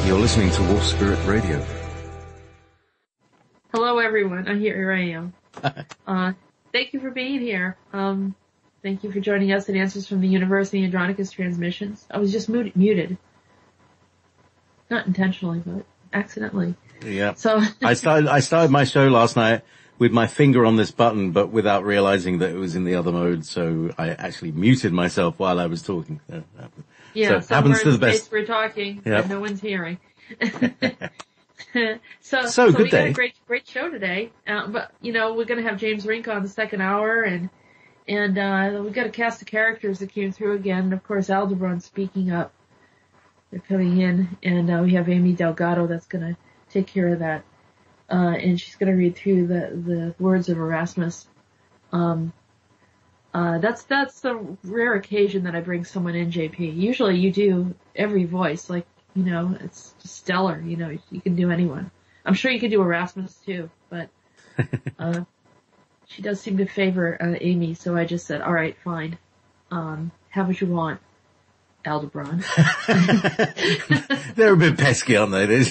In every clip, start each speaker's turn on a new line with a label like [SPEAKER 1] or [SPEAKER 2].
[SPEAKER 1] You're listening to Wolf Spirit Radio.
[SPEAKER 2] Hello, everyone. Here I am. Thank you for being here. Thank you for joining us at Answers from the Universe and the Andronicus Transmissions. I was just muted. Not intentionally, but accidentally.
[SPEAKER 1] Yeah.
[SPEAKER 2] So
[SPEAKER 1] I started my show last night with my finger on this button, but without realizing that it was in the other mode, so I actually muted myself while I was talking.
[SPEAKER 2] yeah,
[SPEAKER 1] so happens to the best.
[SPEAKER 2] We're talking,
[SPEAKER 1] yep.
[SPEAKER 2] and no one's hearing.
[SPEAKER 1] So good
[SPEAKER 2] we
[SPEAKER 1] day.
[SPEAKER 2] got a great show today. But we're going to have James Rink on the second hour, and we've got a cast of characters that came through again. And of course, Aldebaran speaking up. They're coming in, and we have Amy Delgado that's going to take care of that. And she's going to read through the words of Erasmus. That's the rare occasion that I bring someone in, JP. Usually you do every voice, like, it's just stellar, you can do anyone. I'm sure you could do Erasmus too, but, she does seem to favor, Amy, so I just said, alright, fine. Have what you want, Aldebaran.
[SPEAKER 1] They're a bit pesky, aren't they?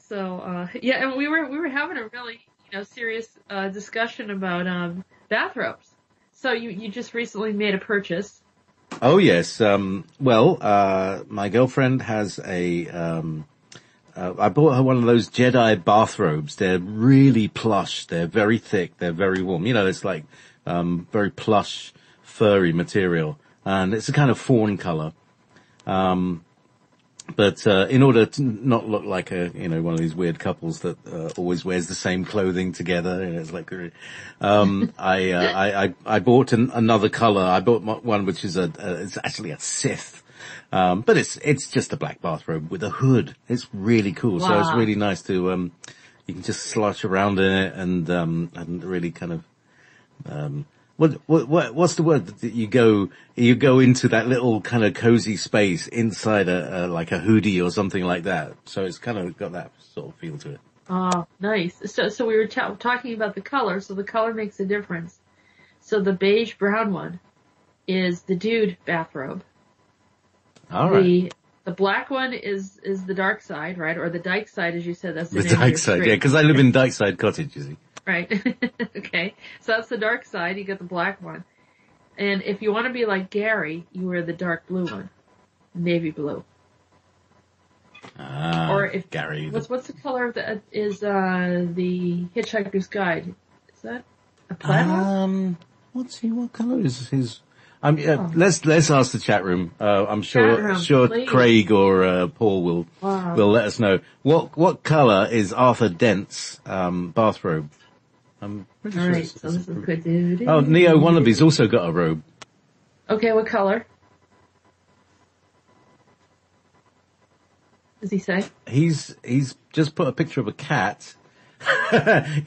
[SPEAKER 2] So, and we were having a really, serious, discussion about, bathrobes. So you just recently made a purchase.
[SPEAKER 1] Oh yes. My girlfriend has I bought her one of those Jedi bathrobes. They're really plush. They're very thick. They're very warm. It's like, very plush, furry material. And it's a kind of fawn color. But in order to not look like one of these weird couples that always wears the same clothing together, it's like I bought another color. I bought one which is it's actually a Sith, but it's just a black bathrobe with a hood. It's really cool. Wow. So it's really nice to you can just slosh around in it and really kind of what's the word that you go into that little kind of cozy space inside like a hoodie or something like that. So it's kind of got that sort of feel to it.
[SPEAKER 2] Oh, nice. So we were talking about the color. So the color makes a difference. So the beige brown one is the dude bathrobe.
[SPEAKER 1] All right.
[SPEAKER 2] The black one is the dark side, right? Or the dyke side, as you said. That's the
[SPEAKER 1] dyke side, yeah, because I live in Dykeside Cottage, you see.
[SPEAKER 2] Right. Okay. So that's the dark side. You get the black one. And if you want to be like Gary, you wear the dark blue one. Navy blue. Or if
[SPEAKER 1] Gary.
[SPEAKER 2] What's the color of the Hitchhiker's Guide? Is that a plaid one?
[SPEAKER 1] What color is his? Let's ask the chat room. I'm sure
[SPEAKER 2] please.
[SPEAKER 1] Craig or Paul will let us know. What color is Arthur Dent's bathrobe? I'm pretty sure.
[SPEAKER 2] Right, so this is good.
[SPEAKER 1] Oh, Neo Wannabe's also got a robe.
[SPEAKER 2] Okay, what color? Does he say?
[SPEAKER 1] He's just put a picture of a cat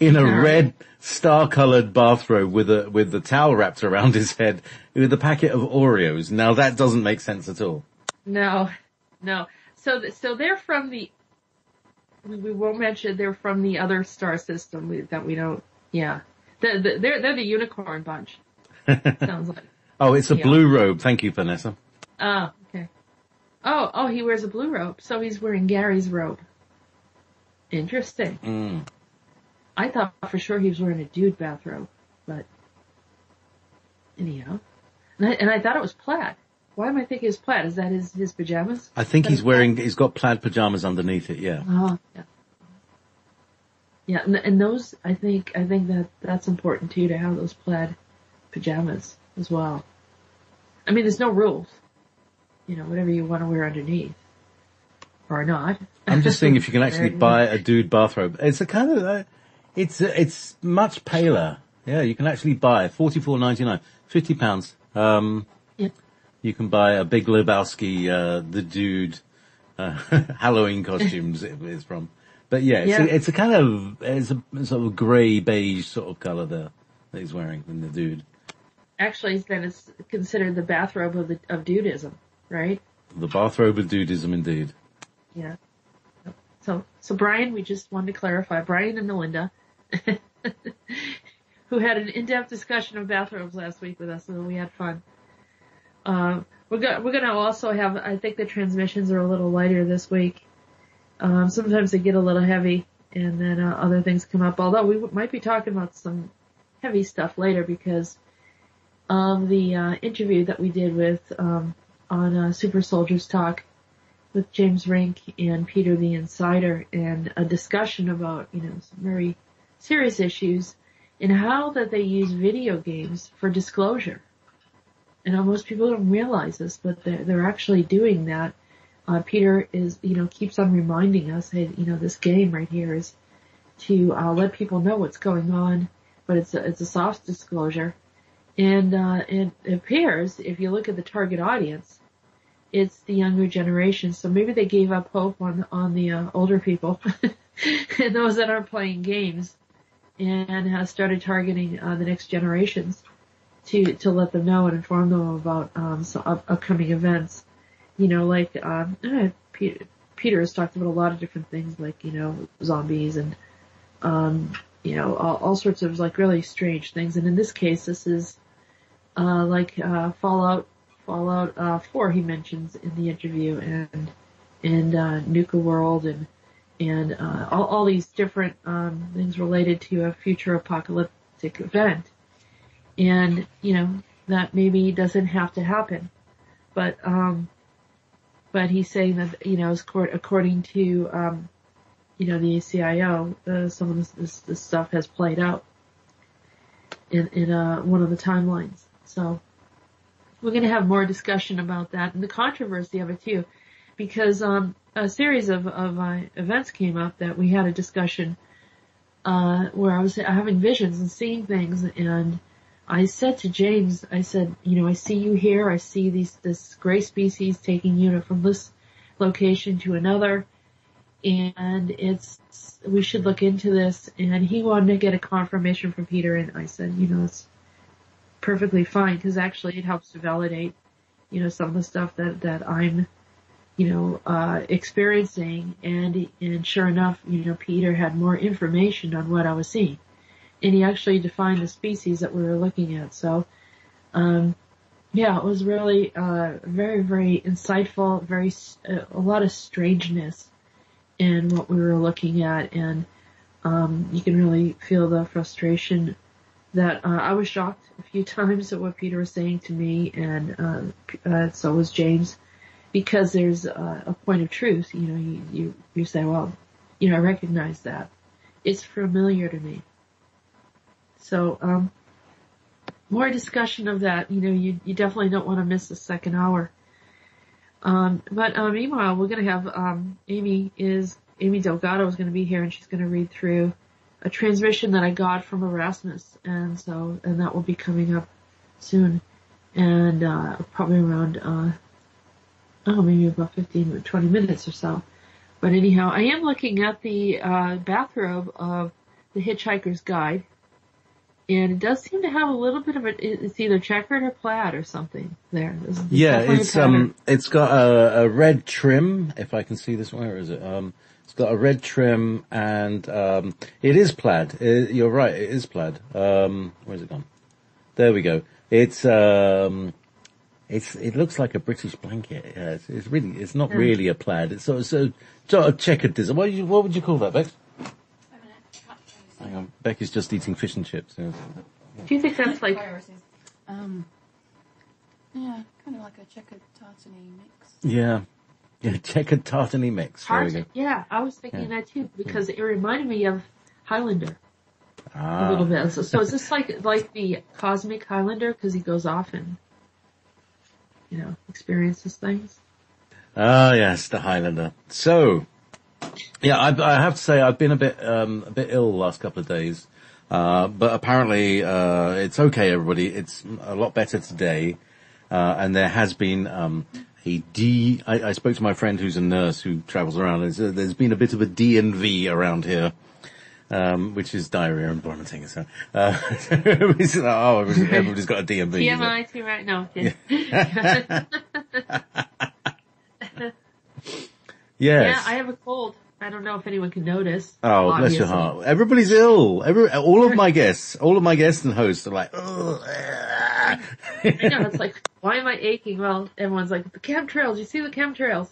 [SPEAKER 1] in a red star-colored bathrobe with the towel wrapped around his head with a packet of Oreos. Now that doesn't make sense at all.
[SPEAKER 2] No. So they're from we won't mention they're from the other star system that we don't. Yeah, they're the unicorn bunch. Sounds like.
[SPEAKER 1] Oh, it's a blue robe. Thank you, Vanessa.
[SPEAKER 2] Oh, okay. Oh, he wears a blue robe, so he's wearing Gary's robe. Interesting.
[SPEAKER 1] Mm.
[SPEAKER 2] I thought for sure he was wearing a dude bathrobe, but anyhow, and I thought it was plaid. Why am I thinking it's plaid? Is that his pajamas?
[SPEAKER 1] I think he's got plaid pajamas underneath it. Yeah.
[SPEAKER 2] Oh, yeah. Yeah, and those, I think that's important too, to have those plaid pajamas as well. I mean, there's no rules. Whatever you want to wear underneath. Or not.
[SPEAKER 1] I'm just seeing if you can actually buy a dude bathrobe. It's a kind of, it's much paler. Yeah, you can actually buy $44.99, £50.
[SPEAKER 2] Yeah.
[SPEAKER 1] You can buy a Big Lebowski, the dude, Halloween costumes it is from. But yeah, it's a kind of, it's a sort of grey beige sort of colour there that he's wearing in the dude.
[SPEAKER 2] Actually, then it's considered the bathrobe of dudism, right?
[SPEAKER 1] The bathrobe of dudism, indeed.
[SPEAKER 2] Yeah. So Brian, we just wanted to clarify, Brian and Melinda, who had an in-depth discussion of bathrobes last week with us, and we had fun. we're gonna also have, I think the transmissions are a little lighter this week. Sometimes they get a little heavy, and then other things come up. Although we might be talking about some heavy stuff later because of the interview that we did with on Super Soldiers Talk with James Rink and Peter the Insider, and a discussion about some very serious issues and how that they use video games for disclosure. And most people don't realize this, but they're actually doing that. Peter is, keeps on reminding us, hey, this game right here is to let people know what's going on, but it's a soft disclosure. And it appears, if you look at the target audience, it's the younger generation. So maybe they gave up hope on the older people and those that aren't playing games, and has started targeting the next generations to let them know and inform them about upcoming events. Peter has talked about a lot of different things like, zombies and, all sorts of like really strange things. And in this case, this is, Fallout 4 he mentions in the interview, and Nuka World and all these different, things related to a future apocalyptic event. And, that maybe doesn't have to happen. But he's saying that, according to, the ACIO, some of this stuff has played out in one of the timelines. So we're going to have more discussion about that and the controversy of it too, because, a series of events came up that we had a discussion, where I was having visions and seeing things, and I said to James, I said, I see you here, I see this gray species taking you from this location to another, and we should look into this. And he wanted to get a confirmation from Peter, and I said, it's perfectly fine, because actually it helps to validate, some of the stuff that I'm, experiencing, and sure enough, Peter had more information on what I was seeing. And he actually defined the species that we were looking at. So, it was really, very, very insightful, a lot of strangeness in what we were looking at. And, you can really feel the frustration that, I was shocked a few times at what Peter was saying to me, and, so was James, because there's a point of truth. You say, well, I recognize that. It's familiar to me. So, more discussion of that. You definitely don't want to miss the second hour. But meanwhile, we're going to have, Amy Delgado is going to be here, and she's going to read through a transmission that I got from Erasmus. And that will be coming up soon. And, probably around, maybe about 15 or 20 minutes or so. But anyhow, I am looking at the, bathrobe of The Hitchhiker's Guide. And it does seem to have a little bit of it's either checkered or plaid or something there.
[SPEAKER 1] It's got a red trim, if I can see this one. Where is it? It's got a red trim, and it is plaid. You're right, it is plaid. Where's it gone? There we go. It looks like a British blanket. Yeah, it's not really a plaid. It's sort of checkered design. What would you call that, Bex? Hang on, Becky's just eating fish and chips.
[SPEAKER 2] Do you think that's like?
[SPEAKER 3] Kind of like a checkered tartany mix.
[SPEAKER 1] Yeah, checkered tartany mix. There we go.
[SPEAKER 2] Yeah, I was thinking that too, because it reminded me of Highlander a little bit. So is this like the cosmic Highlander, because he goes off and experiences things?
[SPEAKER 1] Yes, the Highlander. So. Yeah, I have to say I've been a bit ill the last couple of days. But apparently, it's okay, everybody. It's a lot better today. And there has been, I spoke to my friend who's a nurse who travels around, and there's been a bit of a DNV around here, which is diarrhea and vomiting. So, everybody's got a DNV.
[SPEAKER 2] TMI too, right? No.
[SPEAKER 1] Yes.
[SPEAKER 2] Yeah, I have a cold. I don't know if anyone can notice.
[SPEAKER 1] Oh, obviously. Bless your heart. Everybody's ill. All of my guests and hosts are like, ugh.
[SPEAKER 2] I know, it's like, why why am I aching? Well, everyone's like, the chemtrails, you see the chemtrails?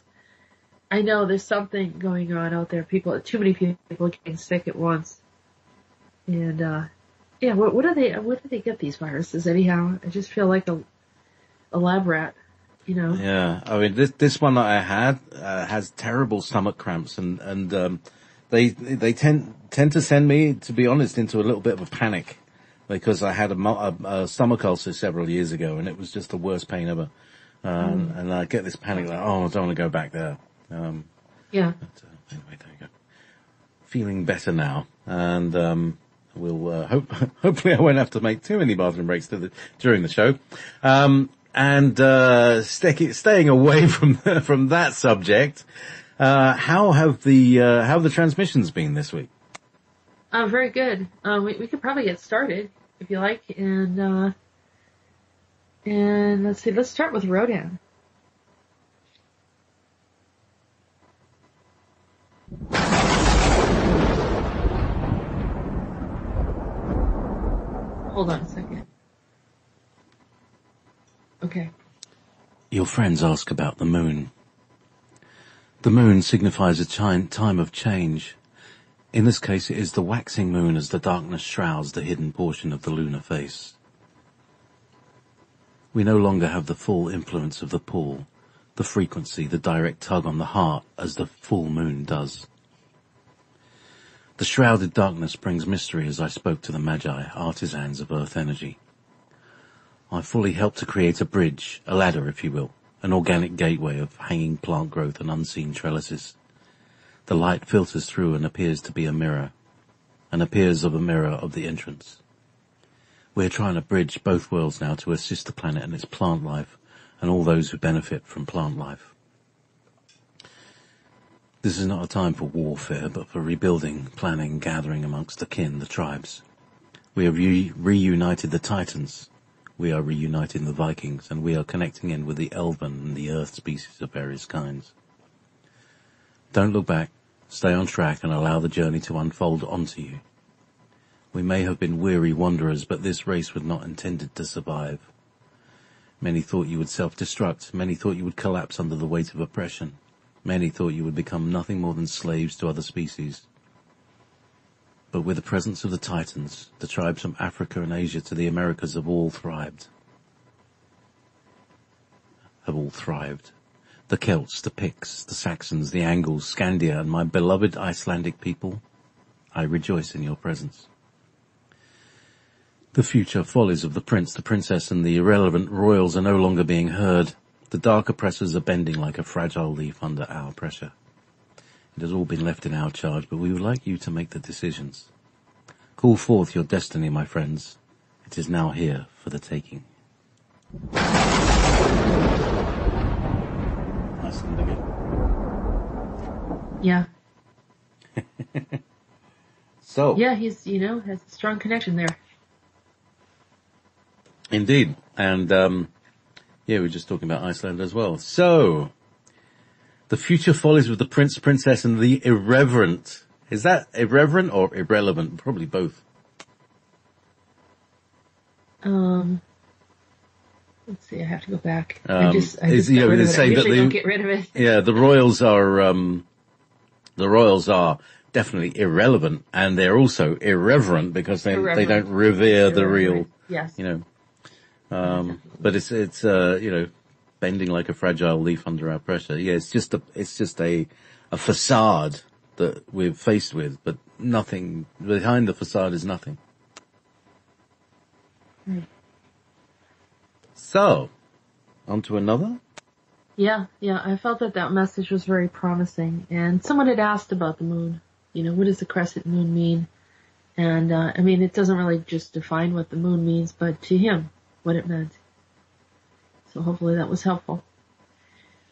[SPEAKER 2] I know there's something going on out there. Too many people getting sick at once. And, yeah, where do they get these viruses anyhow? I just feel like a lab rat, you know?
[SPEAKER 1] Yeah, I mean, this one that I had, has terrible stomach cramps and they tend to send me, to be honest, into a little bit of a panic because I had a stomach ulcer several years ago and it was just the worst pain ever. And I get this panic like, oh, I don't want to go back there.
[SPEAKER 2] Yeah.
[SPEAKER 1] But, anyway, there you go. Feeling better now and, we'll, hopefully I won't have to make too many bathroom breaks during the show. Staying away from that subject, how have the transmissions been this week?
[SPEAKER 2] Very good. We could probably get started if you like, and let's see. Let's start with Rhodan. Hold on a second. Okay.
[SPEAKER 1] Your friends ask about the moon. The moon signifies a time of change. In this case, it is the waxing moon as the darkness shrouds the hidden portion of the lunar face. We no longer have the full influence of the pull, the frequency, the direct tug on the heart as the full moon does. The shrouded darkness brings mystery as I spoke to the Magi, artisans of earth energy. I fully helped to create a bridge, a ladder if you will, an organic gateway of hanging plant growth and unseen trellises. The light filters through and appears to be a mirror, and appears of a mirror of the entrance. We're trying to bridge both worlds now to assist the planet and its plant life, and all those who benefit from plant life. This is not a time for warfare, but for rebuilding, planning, gathering amongst the kin, the tribes. We have reunited the Titans. We are reuniting the Vikings, and we are connecting in with the Elven and the Earth species of various kinds. Don't look back, stay on track and allow the journey to unfold onto you. We may have been weary wanderers, but this race was not intended to survive. Many thought you would self-destruct, many thought you would collapse under the weight of oppression. Many thought you would become nothing more than slaves to other species. But with the presence of the Titans, the tribes from Africa and Asia to the Americas have all thrived. The Celts, the Picts, the Saxons, the Angles, Scandia, and my beloved Icelandic people, I rejoice in your presence. The future follies of the prince, the princess, and the irrelevant royals are no longer being heard. The dark oppressors are bending like a fragile leaf under our pressure. It has all been left in our charge, but we would like you to make the decisions. Call forth your destiny, my friends. It is now here for the taking. Iceland again.
[SPEAKER 2] Yeah.
[SPEAKER 1] So.
[SPEAKER 2] Yeah, he's, has a strong connection there.
[SPEAKER 1] Indeed. And, we're just talking about Iceland as well. So, the future follies of the prince, princess, and the irreverent. Is that irreverent or irrelevant? Probably both.
[SPEAKER 2] Let's see, I have to go back.
[SPEAKER 1] I
[SPEAKER 2] just got rid of it. I usually don't get rid of it.
[SPEAKER 1] Yeah, the royals are definitely irrelevant, and they're also irreverent because they don't revere the real,
[SPEAKER 2] yes.
[SPEAKER 1] But it's bending like a fragile leaf under our pressure. Yeah, it's just a facade that we're faced with, but nothing behind the facade is nothing.
[SPEAKER 2] Right.
[SPEAKER 1] So, on to another?
[SPEAKER 2] Yeah, I felt that message was very promising, and someone had asked about the moon. What does the crescent moon mean? And, it doesn't really just define what the moon means, but to him, what it meant. So hopefully that was helpful.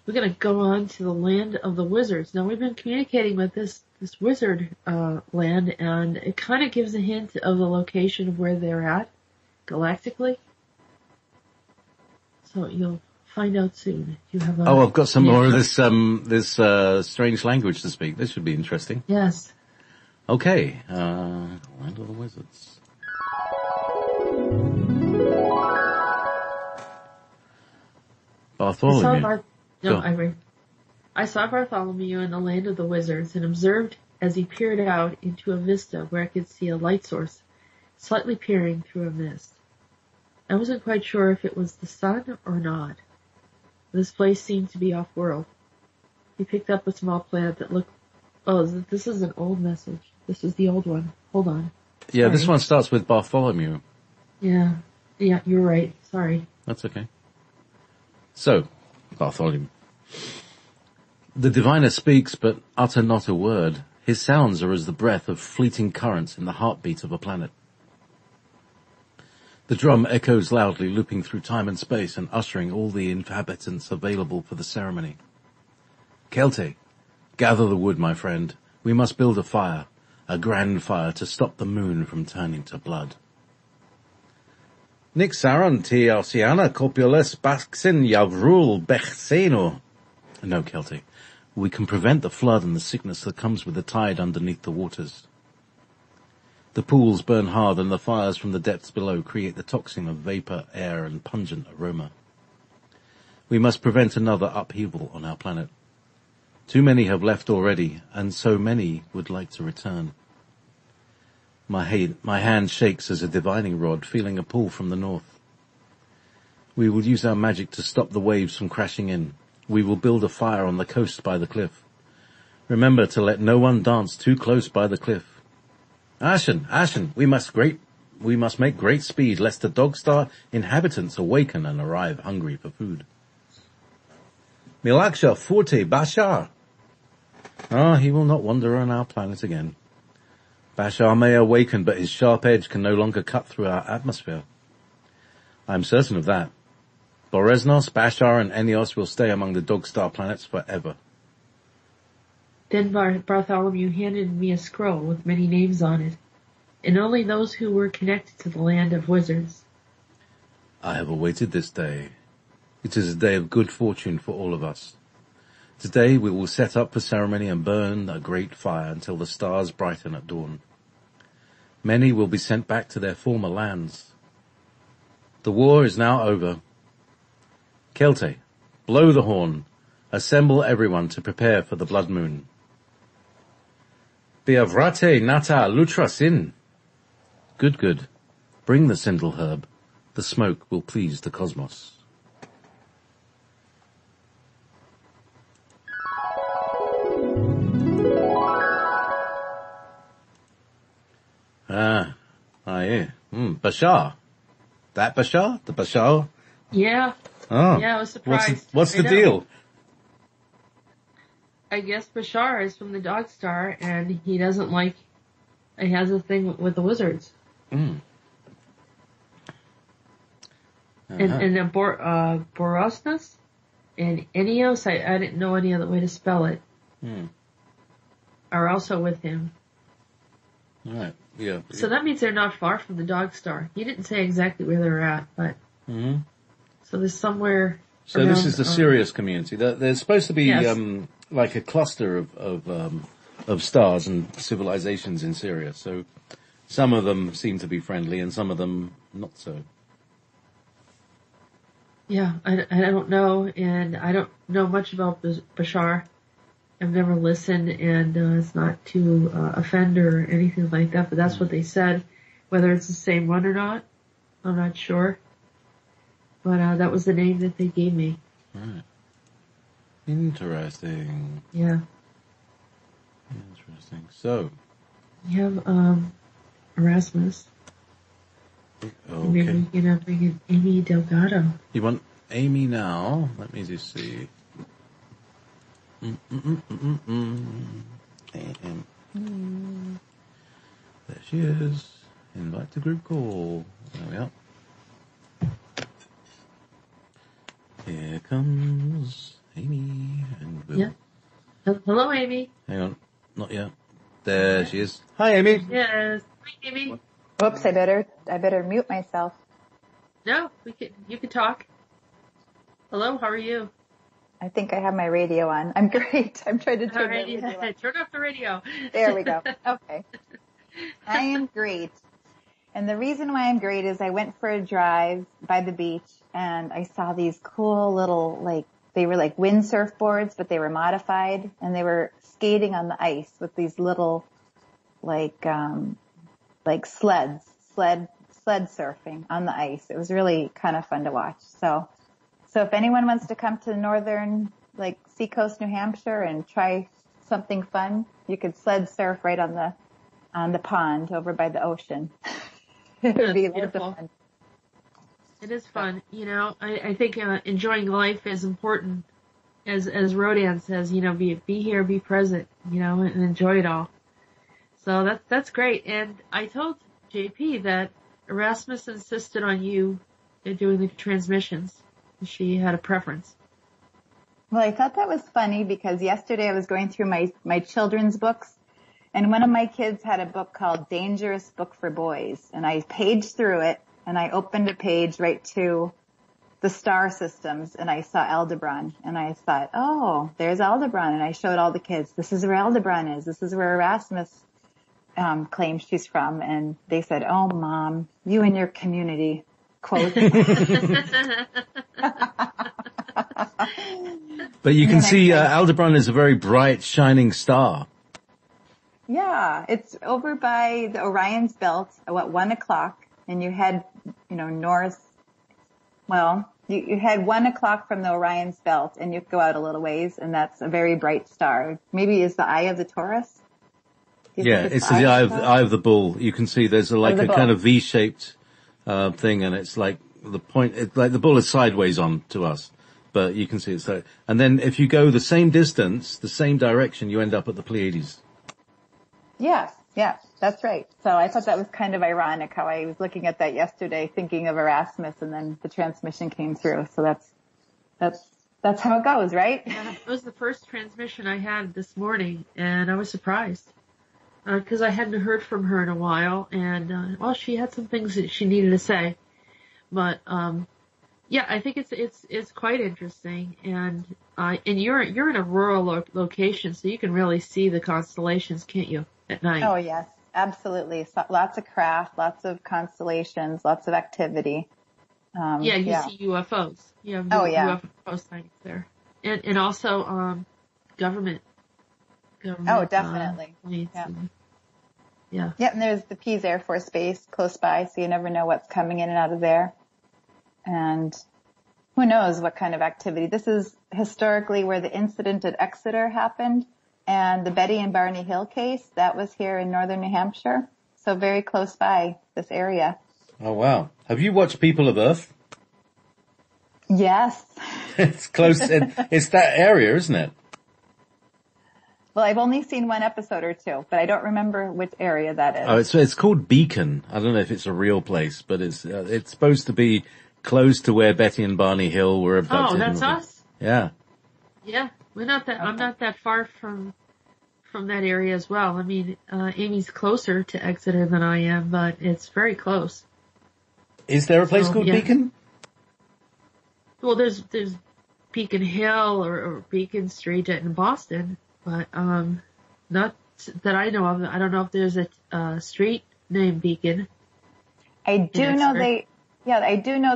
[SPEAKER 2] We're going to go on to the land of the wizards. Now we've been communicating with this wizard land, and it kind of gives a hint of the location of where they're at galactically. So you'll find out soon. You have
[SPEAKER 1] I've got some more of this strange language to speak. This should be interesting.
[SPEAKER 2] Yes.
[SPEAKER 1] Okay, land of the wizards. Bartholomew.
[SPEAKER 2] I saw Bartholomew in the land of the wizards and observed as he peered out into a vista where I could see a light source slightly peering through a mist. I wasn't quite sure if it was the sun or not. This place seemed to be off-world. He picked up a small plant that looked... Oh, this is an old message. This is the old one. Hold on.
[SPEAKER 1] Yeah,
[SPEAKER 2] Sorry.
[SPEAKER 1] this one starts with Bartholomew.
[SPEAKER 2] Yeah, you're right. Sorry.
[SPEAKER 1] That's okay. So, Bartholomew. The diviner speaks, but utter not a word. His sounds are as the breath of fleeting currents in the heartbeat of a planet. The drum echoes loudly, looping through time and space and ushering all the inhabitants available for the ceremony. Kelte, gather the wood, my friend. We must build a fire, a grand fire to stop the moon from turning to blood. Nixaron ti oceana copules baxin yavrul bechseno. No, Kelte. We can prevent the flood and the sickness that comes with the tide underneath the waters. The pools burn hard and the fires from the depths below create the toxin of vapor, air and pungent aroma. We must prevent another upheaval on our planet. Too many have left already, and so many would like to return. My hand shakes as a divining rod, feeling a pull from the north. We will use our magic to stop the waves from crashing in. We will build a fire on the coast by the cliff. Remember to let no one dance too close by the cliff. Ashen, we must make great speed, lest the Dogstar inhabitants awaken and arrive hungry for food. Milaksha forte Bashar. He will not wander on our planet again. Bashar may awaken, but his sharp edge can no longer cut through our atmosphere. I am certain of that. Boresnos, Bashar, and Enios will stay among the Dogstar planets forever.
[SPEAKER 2] Then Bartholomew handed me a scroll with many names on it, and only those who were connected to the land of wizards.
[SPEAKER 1] I have awaited this day. It is a day of good fortune for all of us. Today we will set up for ceremony and burn a great fire until the stars brighten at dawn. Many will be sent back to their former lands. The war is now over. Kelte, blow the horn. Assemble everyone to prepare for the blood moon. Biavrate nata lutrasin. Good. Bring the sindel herb. The smoke will please the cosmos. Yeah. Bashar. That Bashar? The Bashar?
[SPEAKER 2] Yeah.
[SPEAKER 1] Oh.
[SPEAKER 2] Yeah, I was surprised.
[SPEAKER 1] What's the deal?
[SPEAKER 2] I guess Bashar is from the Dogstar, and he doesn't like... He has a thing with the wizards.
[SPEAKER 1] Mm.
[SPEAKER 2] And then Borosnus and Enios, I didn't know any other way to spell it, are also with him.
[SPEAKER 1] Right, yeah.
[SPEAKER 2] So that means they're not far from the Dogstar. He didn't say exactly where they're at, but... Mm-hmm. So there's somewhere...
[SPEAKER 1] So
[SPEAKER 2] around,
[SPEAKER 1] this is the Sirius community. There's supposed to be
[SPEAKER 2] yes.
[SPEAKER 1] Like a cluster of stars and civilizations in Syria. So some of them seem to be friendly and some of them not so.
[SPEAKER 2] Yeah, I don't know, and I don't know much about Bashar. I've never listened, and it's not to offend or anything like that, but that's what they said. Whether it's the same one or not, I'm not sure. But that was the name that they gave me.
[SPEAKER 1] Right. Interesting.
[SPEAKER 2] Yeah.
[SPEAKER 1] Interesting. So.
[SPEAKER 2] You have Erasmus.
[SPEAKER 1] Okay.
[SPEAKER 2] Maybe we can bring in Amy Delgado.
[SPEAKER 1] You want Amy now? Let me just see. There she is. Invite to group call. There we are. Here comes Amy and Will.
[SPEAKER 2] Yeah. Hello, Amy.
[SPEAKER 1] Hang on. Not yet. There she is. Hi, Amy.
[SPEAKER 2] Yes. Hi, Amy.
[SPEAKER 4] Whoops, I better mute myself.
[SPEAKER 2] No, you can talk. Hello, how are you?
[SPEAKER 4] I think I have my radio on. I'm great. I'm trying to turn
[SPEAKER 2] the
[SPEAKER 4] radio on.
[SPEAKER 2] Turn off the radio.
[SPEAKER 4] There we go. Okay. I am great. And the reason why I'm great is I went for a drive by the beach and I saw these cool little, they were like wind surfboards, but they were modified and they were skating on the ice with these little, sled surfing on the ice. It was really kind of fun to watch. So if anyone wants to come to northern, Seacoast, New Hampshire and try something fun, you could sled surf right on the pond over by the ocean. It would be lots of fun.
[SPEAKER 2] It is fun. I think enjoying life is important. As Rhodan says, be here, be present, and enjoy it all. So that's great. And I told JP that Erasmus insisted on you doing the transmissions. She had a preference.
[SPEAKER 4] Well, I thought that was funny because yesterday I was going through my children's books, and one of my kids had a book called Dangerous Book for Boys, and I paged through it, and I opened a page right to the star systems, and I saw Aldebaran, and I thought, oh, there's Aldebaran, and I showed all the kids, this is where Aldebaran is, this is where Erasmus claims she's from, and they said, oh, Mom, you and your community, quote.
[SPEAKER 1] But you can see Aldebaran is a very bright, shining star.
[SPEAKER 4] Yeah, it's over by the Orion's Belt at 1:00, and you head, north. Well, you head 1:00 from the Orion's Belt, and you go out a little ways, and that's a very bright star. Maybe it's the Eye of the Taurus.
[SPEAKER 1] Yeah, it's the eye of the bull. You can see there's a kind of V-shaped thing, and it's like the point. The bull is sideways on to us, but you can see it. So, and then if you go the same distance, the same direction, you end up at the Pleiades.
[SPEAKER 4] Yes, that's right. So I thought that was kind of ironic how I was looking at that yesterday, thinking of Erasmus, and then the transmission came through. So that's how it goes, right?
[SPEAKER 2] It was the first transmission I had this morning, and I was surprised because I hadn't heard from her in a while, and she had some things that she needed to say, but I think it's quite interesting, and you're in a rural location, so you can really see the constellations, can't you? At night.
[SPEAKER 4] Oh, yes, absolutely. So, lots of craft, lots of constellations, lots of activity.
[SPEAKER 2] You see UFOs. You have UFO sightings there. And also, government.
[SPEAKER 4] Oh, definitely.
[SPEAKER 2] Yeah,
[SPEAKER 4] and there's the Pease Air Force Base close by, so you never know what's coming in and out of there. And who knows what kind of activity. This is historically where the incident at Exeter happened. And the Betty and Barney Hill case, that was here in northern New Hampshire. So very close by this area.
[SPEAKER 1] Oh, wow. Have you watched People of Earth?
[SPEAKER 4] Yes.
[SPEAKER 1] It's close. It's that area, isn't it?
[SPEAKER 4] Well, I've only seen one episode or two, but I don't remember which area that is.
[SPEAKER 1] Oh, it's called Beacon. I don't know if it's a real place, but it's supposed to be close to where Betty and Barney Hill were abducted.
[SPEAKER 2] Oh, that's us?
[SPEAKER 1] Yeah.
[SPEAKER 2] Yeah. We're not that, I'm not that far from that area as well. I mean, Amy's closer to Exeter than I am, but it's very close.
[SPEAKER 1] Is there a place called Beacon?
[SPEAKER 2] Well, there's Beacon Hill or Beacon Street in Boston, but, not that I know of. I don't know if there's a street named Beacon.
[SPEAKER 4] I do know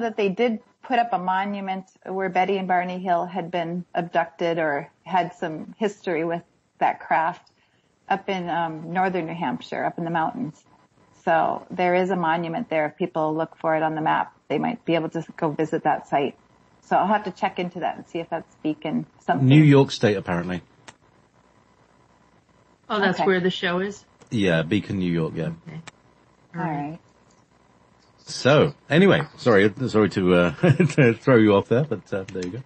[SPEAKER 4] that they did put up a monument where Betty and Barney Hill had been abducted or had some history with that craft up in northern New Hampshire, up in the mountains. So there is a monument there. If people look for it on the map, they might be able to go visit that site. So I'll have to check into that and see if that's Beacon something.
[SPEAKER 1] New York State, apparently.
[SPEAKER 2] Oh, that's where the show is?
[SPEAKER 1] Yeah, Beacon, New York, yeah.
[SPEAKER 2] Okay.
[SPEAKER 4] All right.
[SPEAKER 1] So, anyway, sorry to to throw you off there, but there you go.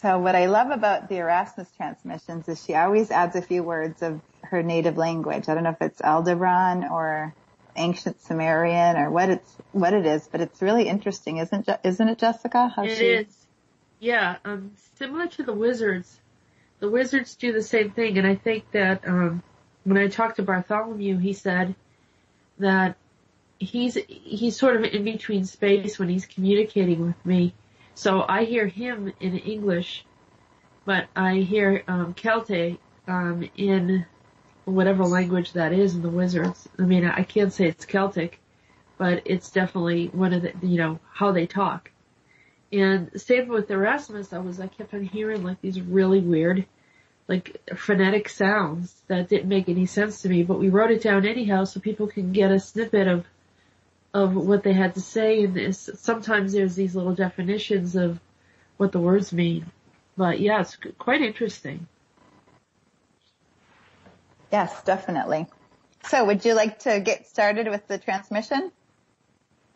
[SPEAKER 4] So what I love about the Erasmus transmissions is she always adds a few words of her native language. I don't know if it's Aldebaran or ancient Sumerian or what it is, but it's really interesting, isn't it, Jessica?
[SPEAKER 2] It is. Yeah, similar to the Wizards. The Wizards do the same thing, and I think that when I talked to Bartholomew, he said that he's sort of in between space when he's communicating with me. So I hear him in English, but I hear Celtic in whatever language that is in the Wizards. I mean, I can't say it's Celtic, but it's definitely one of the, how they talk. And same with Erasmus, I kept on hearing like these really weird, like phonetic sounds that didn't make any sense to me, but we wrote it down anyhow so people can get a snippet of what they had to say, and sometimes there's these little definitions of what the words mean. But yeah, it's quite interesting.
[SPEAKER 4] Yes, definitely. So would you like to get started with the transmission?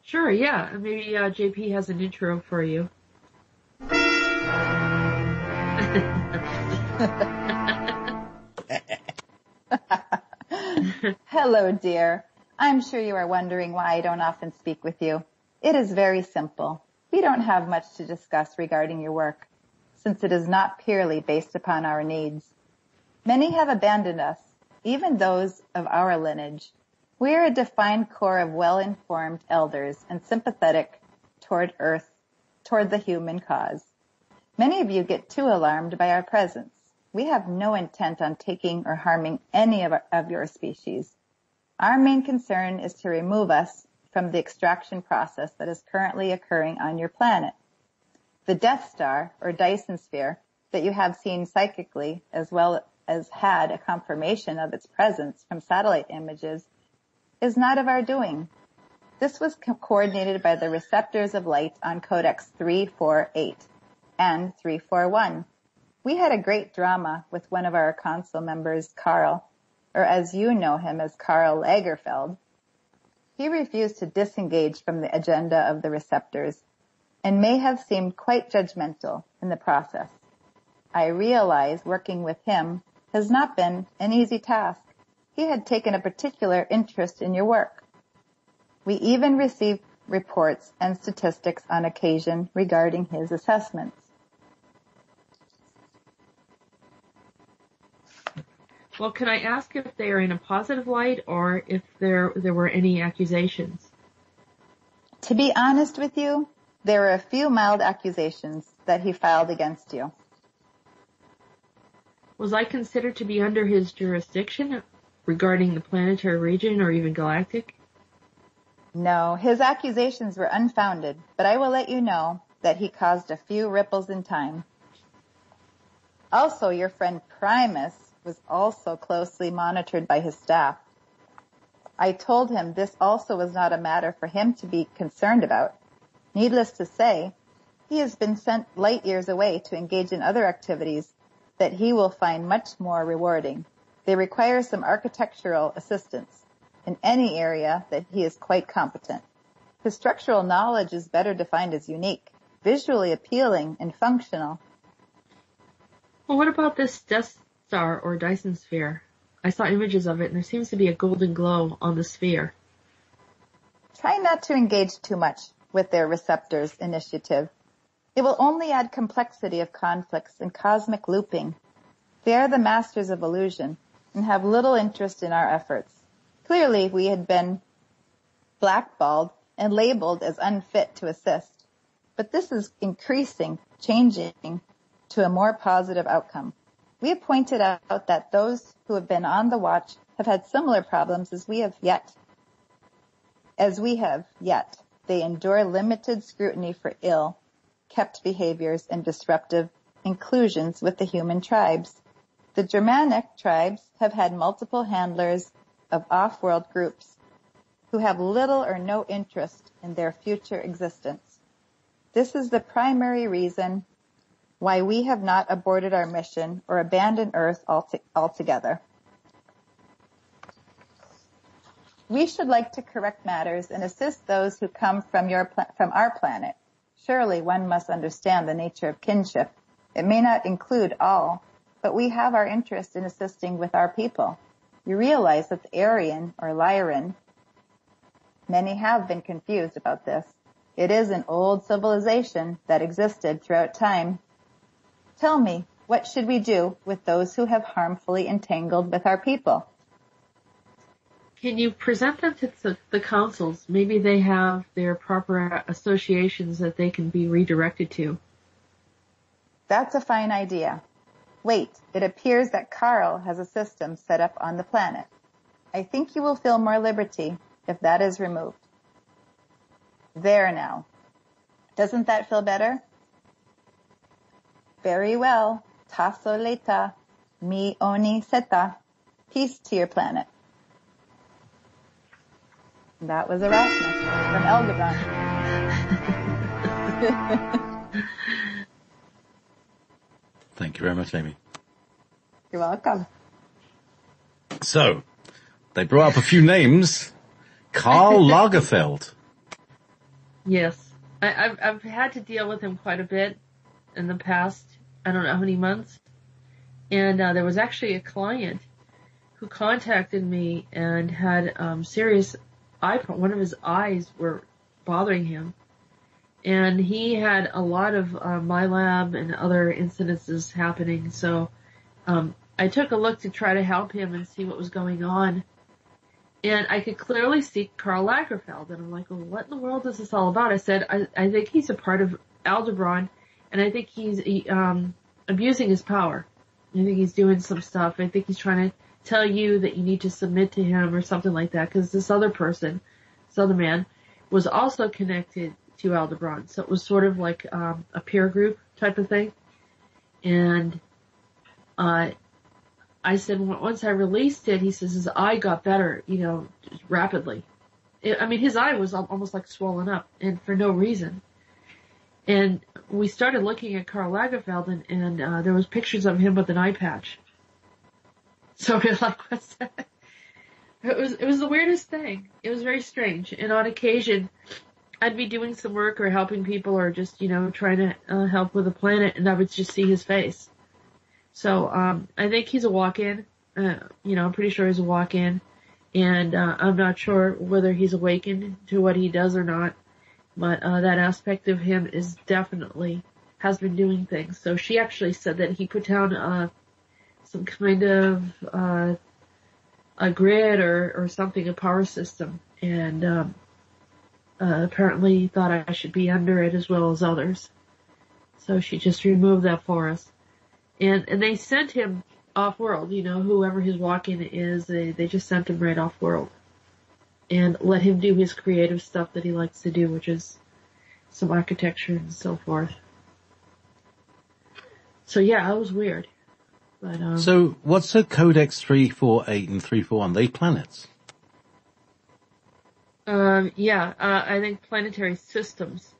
[SPEAKER 2] Sure, yeah. Maybe JP has an intro for you.
[SPEAKER 4] Hello, dear. I'm sure you are wondering why I don't often speak with you. It is very simple. We don't have much to discuss regarding your work, since it is not purely based upon our needs. Many have abandoned us, even those of our lineage. We are a defined core of well-informed elders and sympathetic toward the human cause. Many of you get too alarmed by our presence. We have no intent on taking or harming any of your species. Our main concern is to remove us from the extraction process that is currently occurring on your planet. The Death Star, or Dyson Sphere, that you have seen psychically, as well as had a confirmation of its presence from satellite images, is not of our doing. This was coordinated by the receptors of light on Codex 348 and 341. We had a great drama with one of our council members, Carl, or as you know him as Carl Lagerfeld. He refused to disengage from the agenda of the receptors and may have seemed quite judgmental in the process. I realize working with him has not been an easy task. He had taken a particular interest in your work. We even received reports and statistics on occasion regarding his assessments.
[SPEAKER 2] Well, can I ask if they are in a positive light or if there were any accusations?
[SPEAKER 4] To be honest with you, there were a few mild accusations that he filed against you.
[SPEAKER 2] Was I considered to be under his jurisdiction regarding the planetary region or even galactic?
[SPEAKER 4] No, his accusations were unfounded, but I will let you know that he caused a few ripples in time. Also, your friend Primus was also closely monitored by his staff. I told him this also was not a matter for him to be concerned about. Needless to say, he has been sent light years away to engage in other activities that he will find much more rewarding. They require some architectural assistance in any area that he is quite competent. His structural knowledge is better defined as unique, visually appealing, and functional.
[SPEAKER 2] Well, what about this Death Star or Dyson Sphere? I saw images of it and there seems to be a golden glow on the sphere.
[SPEAKER 4] Try not to engage too much with their receptors initiative. It will only add complexity of conflicts and cosmic looping. They are the masters of illusion and have little interest in our efforts. Clearly, we had been blackballed and labeled as unfit to assist. But this is changing to a more positive outcome. We have pointed out that those who have been on the watch have had similar problems as we have yet. They endure limited scrutiny for ill-kept behaviors and disruptive inclusions with the human tribes. The Germanic tribes have had multiple handlers of off-world groups who have little or no interest in their future existence. This is the primary reason why we have not aborted our mission or abandoned Earth altogether. We should like to correct matters and assist those who come from our planet. Surely one must understand the nature of kinship. It may not include all, but we have our interest in assisting with our people. You realize that the Aryan or Lyran, many have been confused about this. It is an old civilization that existed throughout time. Tell me, what should we do with those who have harmfully entangled with our people?
[SPEAKER 2] Can you present them to the councils? Maybe they have their proper associations that they can be redirected to.
[SPEAKER 4] That's a fine idea. Wait, it appears that Carl has a system set up on the planet. I think you will feel more liberty if that is removed. There now. Doesn't that feel better? Very well. Taso leta. Mi oni seta. Peace to your planet. That was Erasmus from Aldebaran.
[SPEAKER 1] Thank you very much, Amy.
[SPEAKER 4] You're welcome.
[SPEAKER 1] So, they brought up a few names. Karl Lagerfeld.
[SPEAKER 2] Yes. I've had to deal with him quite a bit in the past, I don't know how many months. And there was actually a client who contacted me and had serious one of his eyes were bothering him. And he had a lot of my lab and other incidences happening. So I took a look to try to help him and see what was going on. And I could clearly see Karl Lagerfeld. And I'm like, well, what in the world is this all about? I said, I think he's a part of Aldebaran, and I think he's abusing his power. I think he's doing some stuff. I think he's trying to tell you that you need to submit to him or something like that, because this other person, this other man, was also connected to Aldebaran. So it was sort of like a peer group type of thing. And I said, once I released it, he says his eye got better, rapidly. His eye was almost like swollen up, and for no reason. And we started looking at Karl Lagerfeld, and there was pictures of him with an eye patch. So we're like, what's that? It was the weirdest thing. It was very strange. And on occasion, I'd be doing some work or helping people or just, trying to help with the planet, and I would just see his face. So I think he's a walk-in. I'm pretty sure he's a walk-in. And I'm not sure whether he's awakened to what he does or not. But that aspect of him is definitely has been doing things. So she actually said that he put down some kind of a grid or something, a power system. And apparently thought I should be under it as well as others. So she just removed that for us. And they sent him off-world, whoever his walk-in is, they just sent him right off-world. And let him do his creative stuff that he likes to do, which is some architecture and so forth. So yeah, it was weird. But,
[SPEAKER 1] so what's the Codex 348 and 341? They planets?
[SPEAKER 2] I think planetary systems.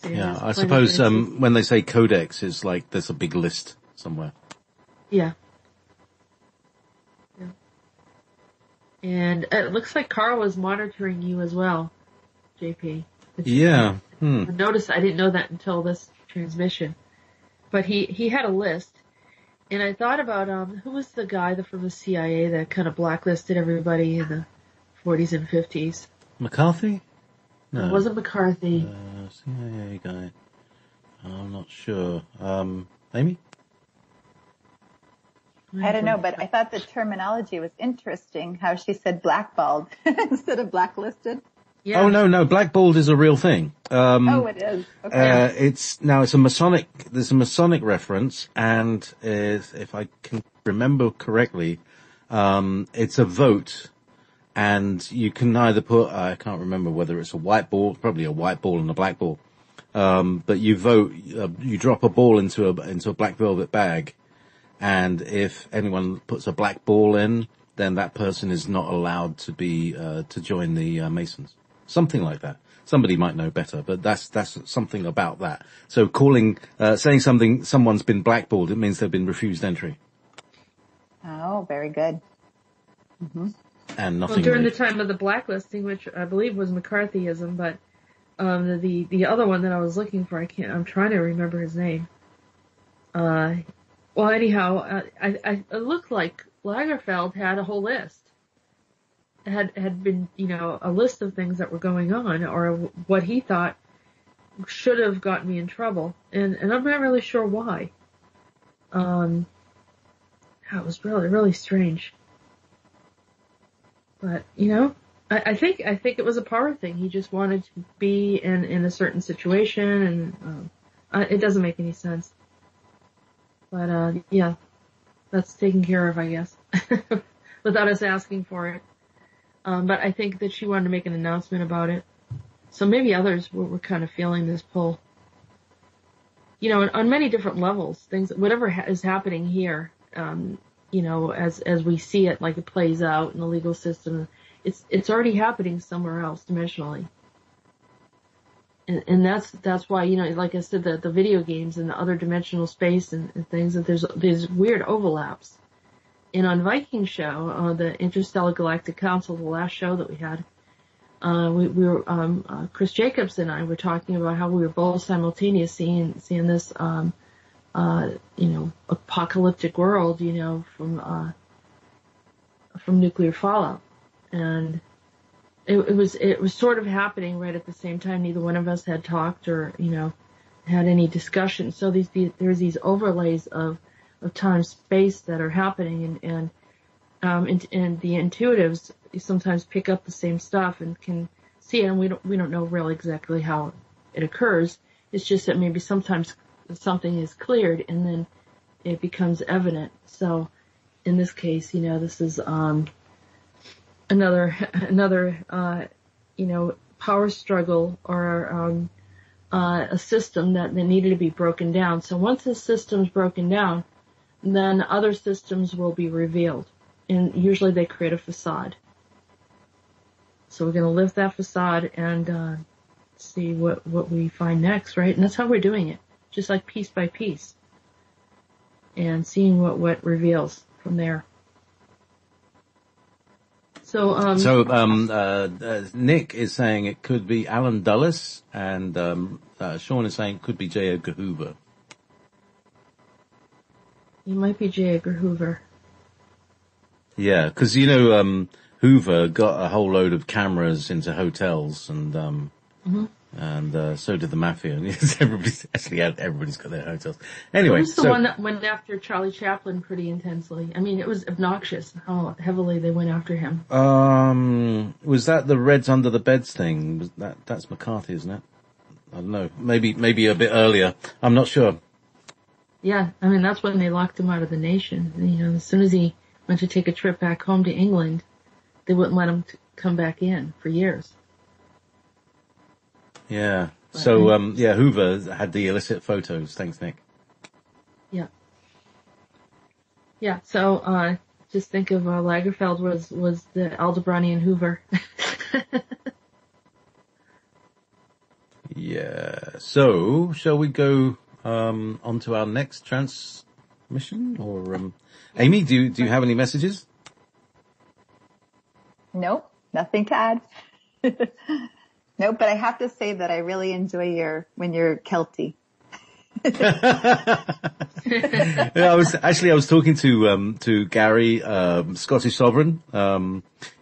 [SPEAKER 1] Yeah, I suppose when they say codex, it's like there's a big list somewhere.
[SPEAKER 2] Yeah. And it looks like Carl was monitoring you as well, JP.
[SPEAKER 1] Yeah.
[SPEAKER 2] Notice I didn't know that until this transmission. But he had a list. And I thought about, who was the guy from the CIA that kind of blacklisted everybody in the 40s and 50s?
[SPEAKER 1] McCarthy? No.
[SPEAKER 2] It wasn't McCarthy.
[SPEAKER 1] CIA guy. I'm not sure. Amy?
[SPEAKER 4] I don't know, but I thought the terminology was interesting, how she said blackballed instead of blacklisted.
[SPEAKER 2] Yeah.
[SPEAKER 1] Oh, no, blackballed is a real thing.
[SPEAKER 4] It is. Okay.
[SPEAKER 1] There's a Masonic reference, and if I can remember correctly, it's a vote. And you can either put, I can't remember whether it's a white ball, probably a white ball and a black ball. But you vote, you drop a ball into a black velvet bag. And if anyone puts a black ball in, then that person is not allowed to be, to join the Masons. Something like that. Somebody might know better, but that's something about that. So saying someone's been blackballed, it means they've been refused entry.
[SPEAKER 4] Oh, very good. Mm-hmm.
[SPEAKER 1] And nothing.
[SPEAKER 2] Well, during the time of the blacklisting, which I believe was McCarthyism, but the other one that I was looking for, I'm trying to remember his name. Well, anyhow, it looked like Lagerfeld had a whole list. Had been, a list of things that were going on, or what he thought should have gotten me in trouble, and I'm not really sure why. It was really, really strange. But, I think it was a power thing. He just wanted to be in a certain situation and, It doesn't make any sense. But, yeah, that's taken care of, I guess, without us asking for it. But I think that she wanted to make an announcement about it. So maybe others were kind of feeling this pull. You know, on many different levels, whatever is happening here, you know, as we see it, like it plays out in the legal system, it's already happening somewhere else dimensionally. And that's why, you know, like I said, the video games and the other dimensional space and things, that there's weird overlaps. And on Viking show, the Interstellar Galactic Council, the last show that we had, we were, Chris Jacobs and I were talking about how we were both simultaneously seeing this, you know, apocalyptic world, you know, from nuclear fallout. And it was sort of happening right at the same time. Neither one of us had talked or, you know, had any discussion. So there's these overlays of time, space that are happening, and the intuitives sometimes pick up the same stuff and can see it, and we don't know really exactly how it occurs. It's just that maybe sometimes something is cleared and then it becomes evident. So in this case, you know, this is another you know, power struggle or a system that needed to be broken down. So once this system's broken down, then other systems will be revealed, and usually they create a facade. So we're going to lift that facade and see what we find next, right? And that's how we're doing it, just like piece by piece, and seeing what reveals from there. So
[SPEAKER 1] Nick is saying it could be Alan Dulles, and Sean is saying it could be J. Edgar Hoover.
[SPEAKER 2] It might be J. Edgar Hoover.
[SPEAKER 1] Yeah, because, you know, Hoover got a whole load of cameras into hotels, and so did the mafia. Everybody's got their hotels. Anyway,
[SPEAKER 2] who's the one that went after Charlie Chaplin pretty intensely? I mean, it was obnoxious how heavily they went after him.
[SPEAKER 1] Was that the Reds Under the Beds thing? That's McCarthy, isn't it? I don't know. Maybe a bit earlier. I'm not sure.
[SPEAKER 2] Yeah, I mean, that's when they locked him out of the nation. You know, as soon as he went to take a trip back home to England, they wouldn't let him come back in for years.
[SPEAKER 1] Yeah. So, Hoover had the illicit photos. Thanks, Nick.
[SPEAKER 2] Yeah. Yeah, so, just think of, Lagerfeld was the Aldebranian Hoover.
[SPEAKER 1] Yeah. So, shall we go, on to our next transmission? Or, Amy, do you have any messages?
[SPEAKER 4] Nope, nothing to add. Nope, but I have to say that I really enjoy when you're Kelty.
[SPEAKER 1] I was talking to Gary, Scottish Sovereign,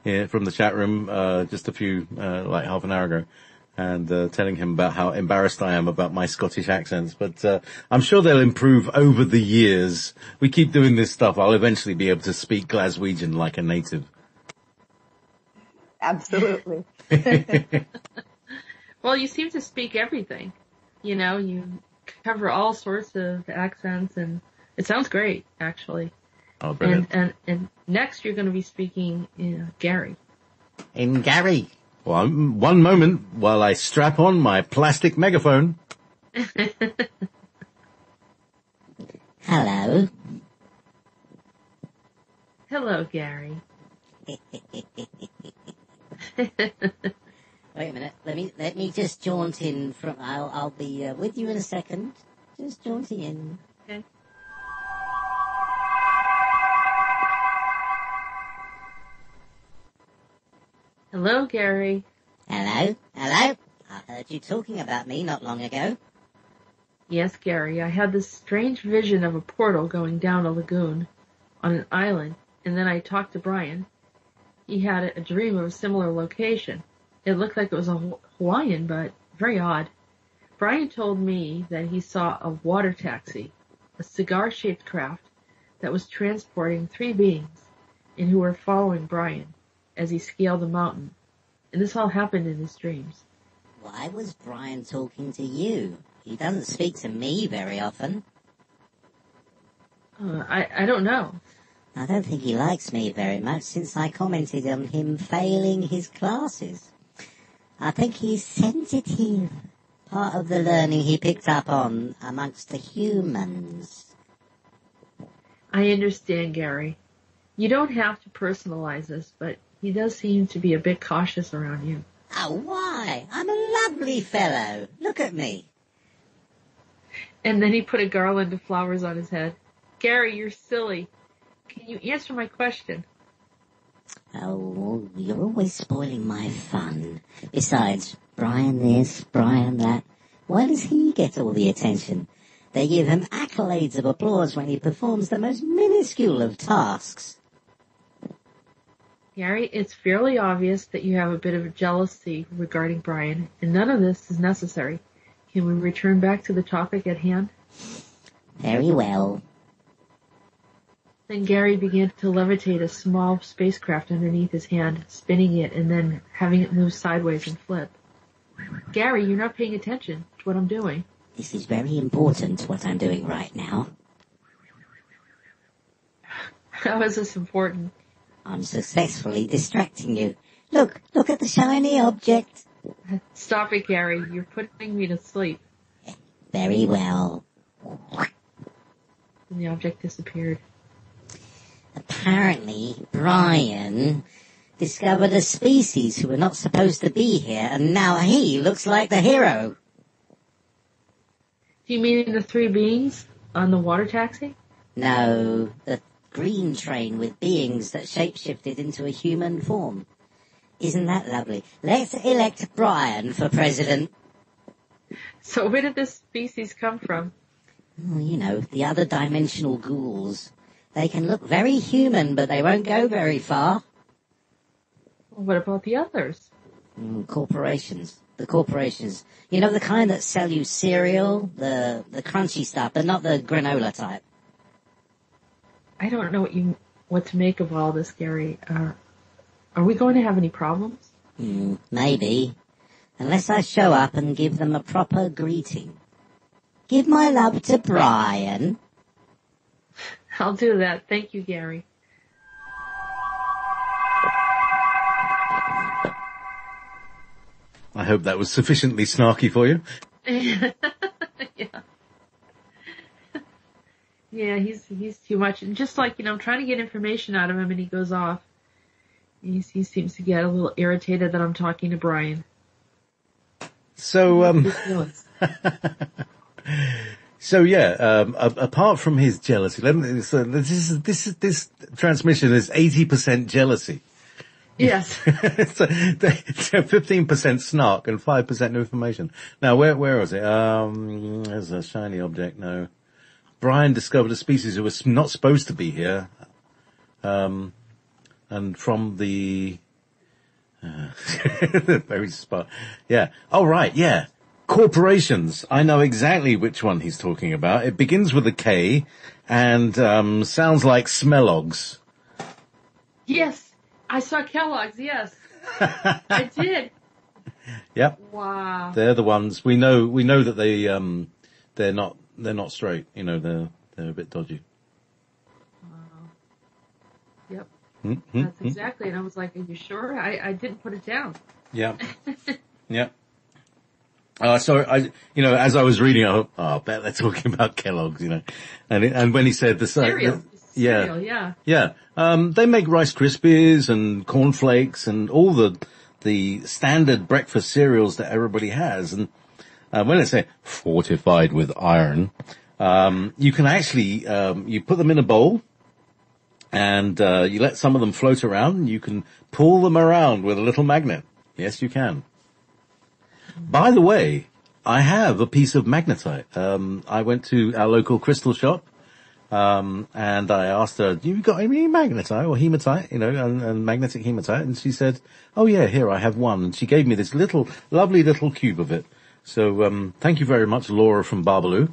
[SPEAKER 1] here from the chat room, just a few, like half an hour ago, and, telling him about how embarrassed I am about my Scottish accents, but, I'm sure they'll improve over the years. We keep doing this stuff. I'll eventually be able to speak Glaswegian like a native.
[SPEAKER 4] Absolutely.
[SPEAKER 2] Well, you seem to speak everything. You know, you cover all sorts of accents, and it sounds great, actually.
[SPEAKER 1] Oh, brilliant.
[SPEAKER 2] And next you're going to be speaking Gary.
[SPEAKER 1] In Gary. Well, one moment while I strap on my plastic megaphone.
[SPEAKER 5] Hello.
[SPEAKER 2] Hello, Gary.
[SPEAKER 5] Wait a minute. Let me just jaunt in from. I'll be with you in a second. Just jaunting in.
[SPEAKER 2] Okay. Hello, Gary.
[SPEAKER 5] Hello. I heard you talking about me not long ago.
[SPEAKER 2] Yes, Gary. I had this strange vision of a portal going down a lagoon on an island, and then I talked to Brian. He had a dream of a similar location. It looked like it was a Hawaiian, but very odd. Brian told me that he saw a water taxi, a cigar-shaped craft that was transporting 3 beings and who were following Brian as he scaled the mountain. And this all happened in his dreams.
[SPEAKER 5] Why was Brian talking to you? He doesn't speak to me very often.
[SPEAKER 2] I don't know.
[SPEAKER 5] I don't think he likes me very much since I commented on him failing his classes. I think he's sensitive. Part of the learning he picked up on amongst the humans.
[SPEAKER 2] I understand, Gary. You don't have to personalize this, but he does seem to be a bit cautious around you.
[SPEAKER 5] Oh, why? I'm a lovely fellow. Look at me.
[SPEAKER 2] And then he put a garland of flowers on his head. Gary, you're silly. Can you answer my question?
[SPEAKER 5] Oh, you're always spoiling my fun. Besides, Brian this, Brian that. Why does he get all the attention? They give him accolades of applause when he performs the most minuscule of tasks.
[SPEAKER 2] Gary, it's fairly obvious that you have a bit of jealousy regarding Brian, and none of this is necessary. Can we return back to the topic at hand?
[SPEAKER 5] Very well.
[SPEAKER 2] Then Gary began to levitate a small spacecraft underneath his hand, spinning it and then having it move sideways and flip. Gary, you're not paying attention to what I'm doing.
[SPEAKER 5] This is very important, what I'm doing right now.
[SPEAKER 2] How is this important?
[SPEAKER 5] I'm successfully distracting you. Look at the shiny object.
[SPEAKER 2] Stop it, Gary. You're putting me to sleep.
[SPEAKER 5] Very well.
[SPEAKER 2] And the object disappeared.
[SPEAKER 5] Apparently, Brian discovered a species who were not supposed to be here, and now he looks like the hero.
[SPEAKER 2] Do you mean the three beings on the water taxi?
[SPEAKER 5] No, the green train with beings that shapeshifted into a human form. Isn't that lovely? Let's elect Brian for president.
[SPEAKER 2] So where did this species come from?
[SPEAKER 5] Oh, you know, the other dimensional ghouls. They can look very human, but they won't go very far.
[SPEAKER 2] Well, what about the others?
[SPEAKER 5] Corporations. The corporations. You know, the kind that sell you cereal, the crunchy stuff, but not the granola type.
[SPEAKER 2] I don't know what to make of all this, Gary. Are we going to have any problems?
[SPEAKER 5] Maybe. Unless I show up and give them a proper greeting. Give my love to Brian.
[SPEAKER 2] I'll do that. Thank you, Gary.
[SPEAKER 1] I hope that was sufficiently snarky for you.
[SPEAKER 2] Yeah. Yeah, he's too much. And just like, I'm trying to get information out of him and he goes off. He seems to get a little irritated that I'm talking to Brian.
[SPEAKER 1] So, apart from his jealousy, this transmission is 80% jealousy.
[SPEAKER 2] Yes.
[SPEAKER 1] So 15% snark and 5% information. Now, where was it? There's a shiny object. No. Brian discovered a species who was not supposed to be here. And from the, very spot. Yeah. Oh, right. Yeah. Corporations. I know exactly which one he's talking about. It begins with a K and, sounds like Smellogs.
[SPEAKER 2] Yes. I saw Kellogg's, yes. I did.
[SPEAKER 1] Yep.
[SPEAKER 2] Wow.
[SPEAKER 1] They're the ones. We know that they're not straight. They're a bit dodgy.
[SPEAKER 2] Wow. Yep.
[SPEAKER 1] Mm-hmm.
[SPEAKER 2] That's exactly. And I was like, are you sure? I didn't put it down.
[SPEAKER 1] Yeah. Yeah. So as I was reading, I bet they're talking about Kellogg's, and when he said the
[SPEAKER 2] cereal. Cereal,
[SPEAKER 1] yeah. They make Rice Krispies and cornflakes and all the standard breakfast cereals that everybody has. And, when they say fortified with iron, you can actually, you put them in a bowl and, you let some of them float around and you can pull them around with a little magnet. Yes, you can. By the way, I have a piece of magnetite. I went to our local crystal shop. And I asked her, you got any magnetite or hematite, and magnetic hematite? And she said, oh yeah, here, I have one. And she gave me this lovely little cube of it. So, thank you very much, Laura from Barbaloo,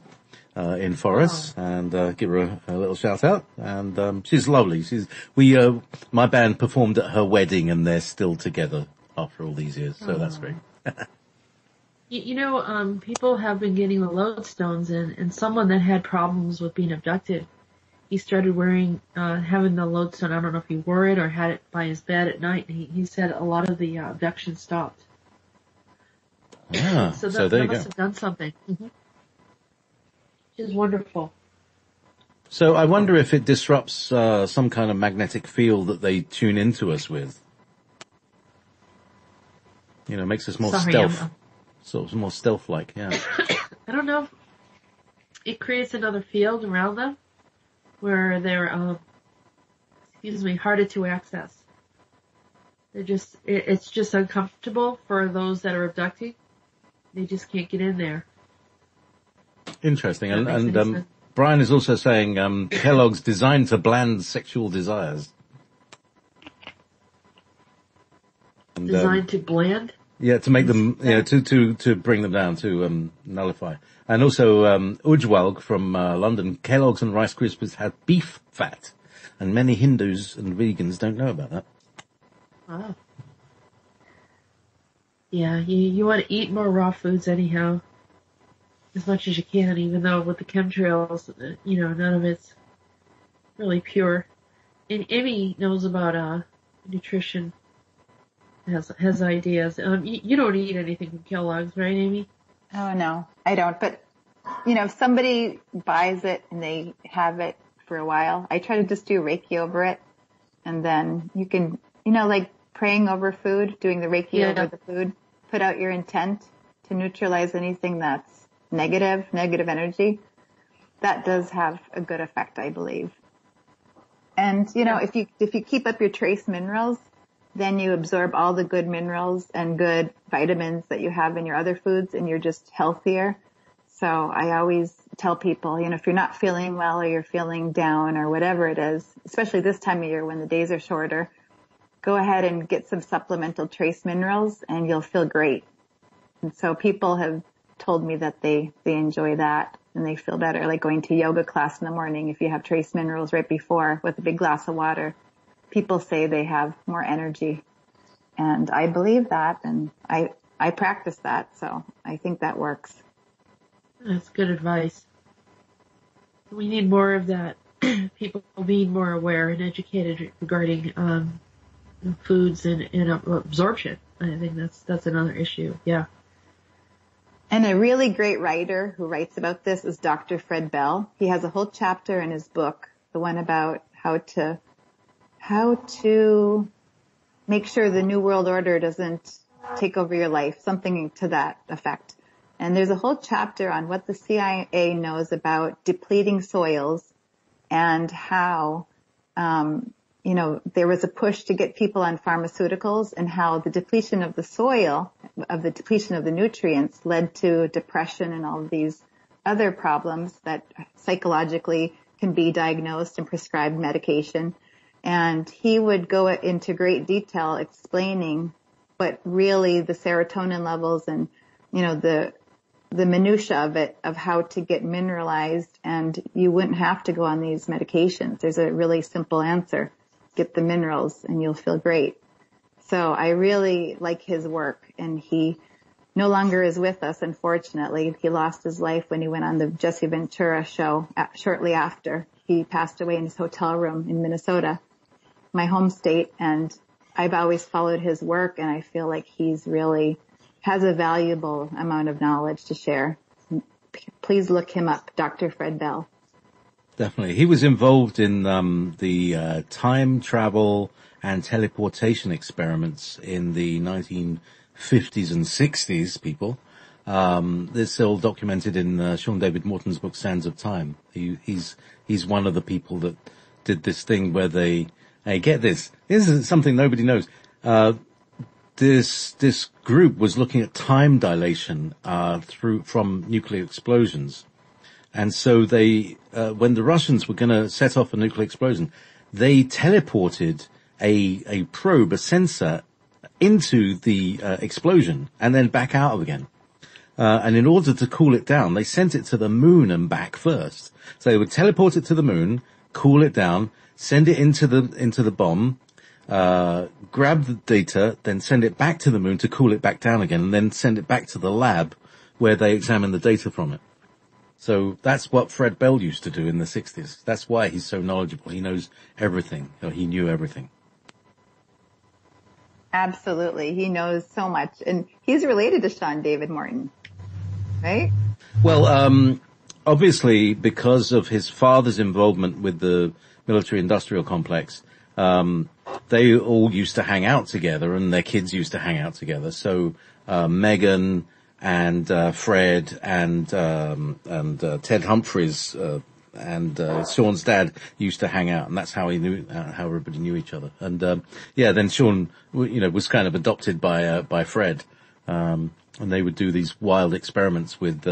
[SPEAKER 1] in Forest, and, give her a little shout out. And, she's lovely. My band performed at her wedding and they're still together after all these years. So that's great.
[SPEAKER 2] People have been getting the lodestones, and someone that had problems with being abducted, he started having the lodestone. I don't know if he wore it or had it by his bed at night. He said a lot of the abduction stopped.
[SPEAKER 1] Ah,
[SPEAKER 2] so
[SPEAKER 1] there
[SPEAKER 2] that
[SPEAKER 1] you
[SPEAKER 2] must
[SPEAKER 1] go.
[SPEAKER 2] have done something. Mm-hmm. Which is wonderful.
[SPEAKER 1] So I wonder if it disrupts some kind of magnetic field that they tune into us with. Makes us more sort of more stealth-like, yeah.
[SPEAKER 2] I don't know if it creates another field around them where they're, harder to access. It's just uncomfortable for those that are abducting. They just can't get in there.
[SPEAKER 1] Interesting. And Brian is also saying Kellogg's designed to bland sexual desires. And,
[SPEAKER 2] designed to bland?
[SPEAKER 1] Yeah, to make them, to bring them down, to nullify. And also Ujwal from London, Kellogg's and Rice Krispies have beef fat, and many Hindus and vegans don't know about that.
[SPEAKER 2] Wow. Yeah, you want to eat more raw foods anyhow, as much as you can, even though with the chemtrails, none of it's really pure. And Amy knows about nutrition, has ideas. You don't eat anything from Kellogg's, right, Amy?
[SPEAKER 4] Oh, no, I don't. But, if somebody buys it and they have it for a while, I try to just do Reiki over it. And then you can, like praying over food, doing the Reiki over the food, put out your intent to neutralize anything that's negative energy. That does have a good effect, I believe. And, if you keep up your trace minerals, then you absorb all the good minerals and good vitamins that you have in your other foods, and you're just healthier. So I always tell people, if you're not feeling well or you're feeling down or whatever it is, especially this time of year when the days are shorter, go ahead and get some supplemental trace minerals and you'll feel great. And so people have told me that they enjoy that and they feel better, like going to yoga class in the morning. If you have trace minerals right before with a big glass of water, people say they have more energy. And I believe that, and I practice that, so I think that works.
[SPEAKER 2] That's good advice. We need more of that. People being more aware and educated regarding foods and absorption. I think that's another issue. Yeah.
[SPEAKER 4] And a really great writer who writes about this is Dr. Fred Bell. He has a whole chapter in his book, the one about how to make sure the New World Order doesn't take over your life, something to that effect. And there's a whole chapter on what the CIA knows about depleting soils and how, there was a push to get people on pharmaceuticals and how the depletion of the soil, of the depletion of the nutrients led to depression and all of these other problems that psychologically can be diagnosed and prescribed medication. And he would go into great detail explaining what really the serotonin levels and, the minutia of it, of how to get mineralized, and you wouldn't have to go on these medications. There's a really simple answer. Get the minerals and you'll feel great. So I really like his work, and he no longer is with us, unfortunately. He lost his life when he went on the Jesse Ventura show shortly after. He passed away in his hotel room in Minnesota, my home state, and I've always followed his work, and I feel like he's really has a valuable amount of knowledge to share. Please look him up, Dr. Fred Bell.
[SPEAKER 1] Definitely. He was involved in the time travel and teleportation experiments in the 1950s and 60s, people. This is all documented in Sean David Morton's book, Sands of Time. He's one of the people that did this thing where they, hey, get this. This is something nobody knows. This group was looking at time dilation, from nuclear explosions. And so they, when the Russians were going to set off a nuclear explosion, they teleported a probe, a sensor, into the explosion and then back out again. And in order to cool it down, they sent it to the moon and back first. So they would teleport it to the moon, cool it down, send it into the bomb, grab the data, then send it back to the moon to cool it back down again, and then send it back to the lab where they examine the data from it. So that's what Fred Bell used to do in the 60s. That's why he's so knowledgeable. He knows everything. Or he knew everything.
[SPEAKER 4] Absolutely. He knows so much. And he's related to Sean David Morton, right?
[SPEAKER 1] Well, obviously, because of his father's involvement with the military-industrial complex, they all used to hang out together, and their kids used to hang out together. So Megan and Fred and Ted Humphries and Sean's dad used to hang out, and that's how he knew how everybody knew each other. And then Sean, was kind of adopted by Fred, and they would do these wild experiments with.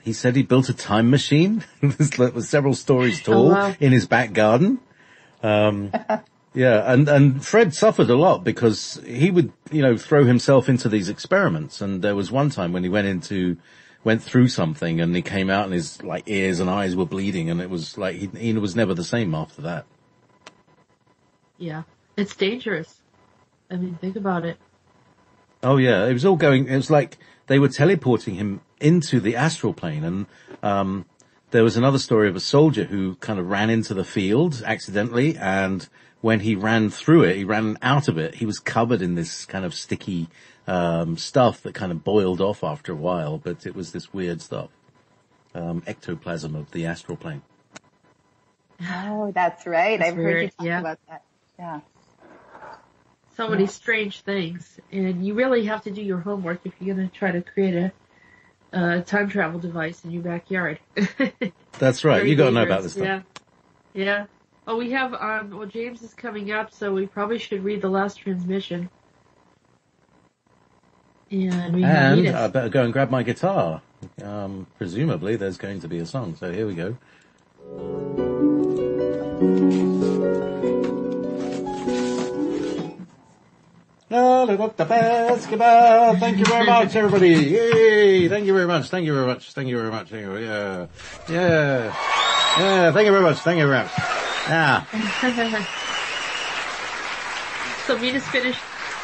[SPEAKER 1] He said he built a time machine. It was several stories tall in his back garden. And Fred suffered a lot because he would, throw himself into these experiments. And there was one time when he went through something and he came out and his ears and eyes were bleeding, and it was like he was never the same after that.
[SPEAKER 2] Yeah. It's dangerous. I mean, think about it.
[SPEAKER 1] Oh yeah. It was like they were teleporting him into the astral plane, and, there was another story of a soldier who kind of ran into the field accidentally, and when he ran through it, he ran out of it, he was covered in this kind of sticky stuff that kind of boiled off after a while, but it was this weird stuff. Ectoplasm of the astral plane.
[SPEAKER 4] Oh, that's right.
[SPEAKER 2] That's
[SPEAKER 4] I've heard you
[SPEAKER 2] weird,
[SPEAKER 4] talk about that. Yeah.
[SPEAKER 2] So many strange things, and you really have to do your homework if you're going to try to create a time travel device in your backyard.
[SPEAKER 1] That's right. You got to know about this stuff.
[SPEAKER 2] Yeah. Yeah. Oh, we have, James is coming up, so we probably should read the last transmission. And we have Meetis.
[SPEAKER 1] I better go and grab my guitar. Presumably there's going to be a song, so here we go. Thank you very much, everybody. Yay! Thank you very much. Thank you very much. Thank you very much. Thank you. Yeah. Thank you very much. Thank you very much. Yeah.
[SPEAKER 2] So Meetis finished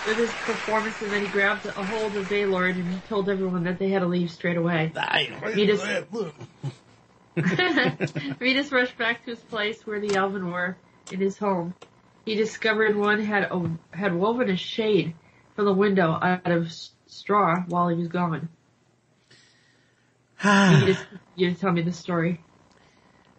[SPEAKER 2] with his performance, and then he grabbed a hold of Baylord and he told everyone that they had to leave straight away. Meetis rushed back to his place where the Elven were in his home. He discovered one had woven a shade for the window out of straw while he was gone. You tell me the story.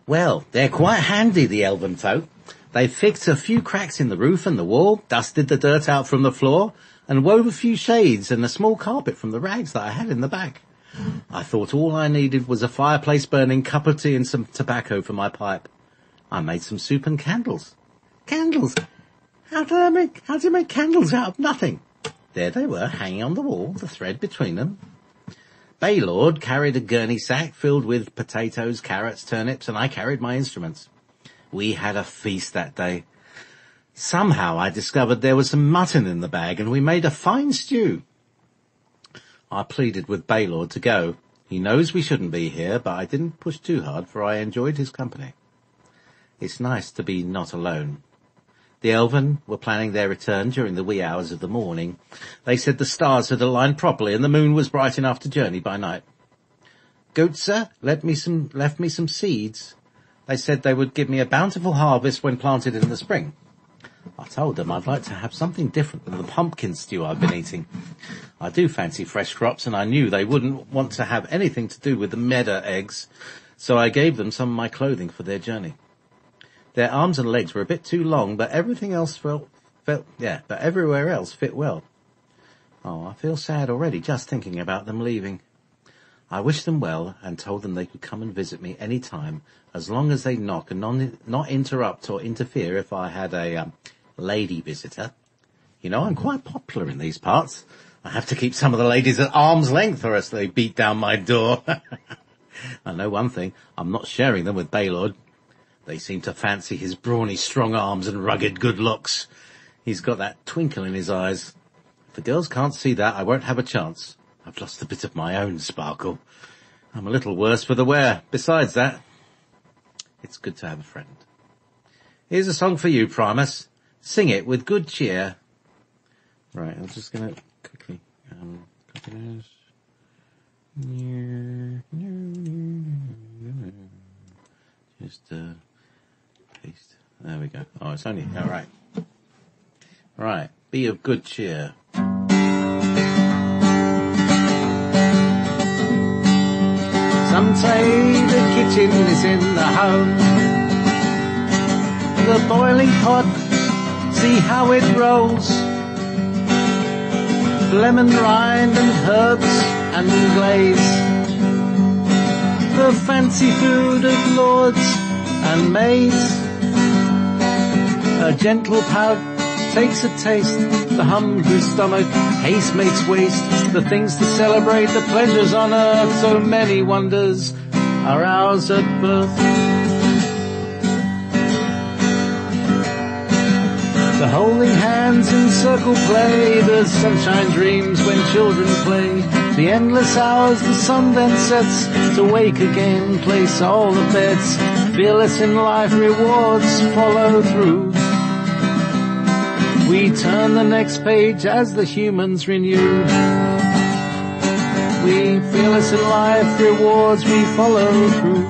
[SPEAKER 1] Well, they're quite handy, the Elven folk. They fixed a few cracks in the roof and the wall, dusted the dirt out from the floor, and wove a few shades and a small carpet from the rags that I had in the back. I thought all I needed was a fireplace burning, cup of tea and some tobacco for my pipe. I made some soup and candles. Candles? How do you make candles out of nothing? There they were, hanging on the wall, the thread between them. Baylord carried a gurney sack filled with potatoes, carrots, turnips, and I carried my instruments. We had a feast that day. Somehow I discovered there was some mutton in the bag, and we made a fine stew. I pleaded with Baylord to go. He knows we shouldn't be here, but I didn't push too hard, for I enjoyed his company. It's nice to be not alone. The Elven were planning their return during the wee hours of the morning. They said the stars had aligned properly and the moon was bright enough to journey by night. Goetze left me some seeds. They said they would give me a bountiful harvest when planted in the spring. I told them I'd like to have something different than the pumpkin stew I've been eating. I do fancy fresh crops, and I knew they wouldn't want to have anything to do with the medder eggs, so I gave them some of my clothing for their journey. Their arms and legs were a bit too long, but everything else but everywhere else fit well. Oh, I feel sad already just thinking about them leaving. I wished them well and told them they could come and visit me any time, as long as they knock and not interrupt or interfere if I had a lady visitor. You know, I'm quite popular in these parts. I have to keep some of the ladies at arm's length or else they beat down my door. I know one thing, I'm not sharing them with Baylord. They seem to fancy his brawny, strong arms and rugged good looks. He's got that twinkle in his eyes. If the girls can't see that, I won't have a chance. I've lost a bit of my own sparkle. I'm a little worse for the wear. Besides that, it's good to have a friend. Here's a song for you, Primus. sing it with good cheer. Right, I'm just gonna quickly, copy this. Just, paste. There we go. Oh, it's only, alright. Right, be of good cheer. Some say the kitchen is in the home. The boiling pot, see how it rolls. Lemon rind and herbs and glaze. The fancy food of lords and maids. A gentle pout takes a taste. The hungry stomach, haste makes waste. The things to celebrate, the pleasures on earth. So many wonders are ours at birth. The holding hands in circle play, the sunshine dreams when children play. The endless hours the sun then sets, to wake again, place all the bets. Fearless in life, rewards follow through. We turn the next page as the humans renew. We fearless in life, rewards we follow through.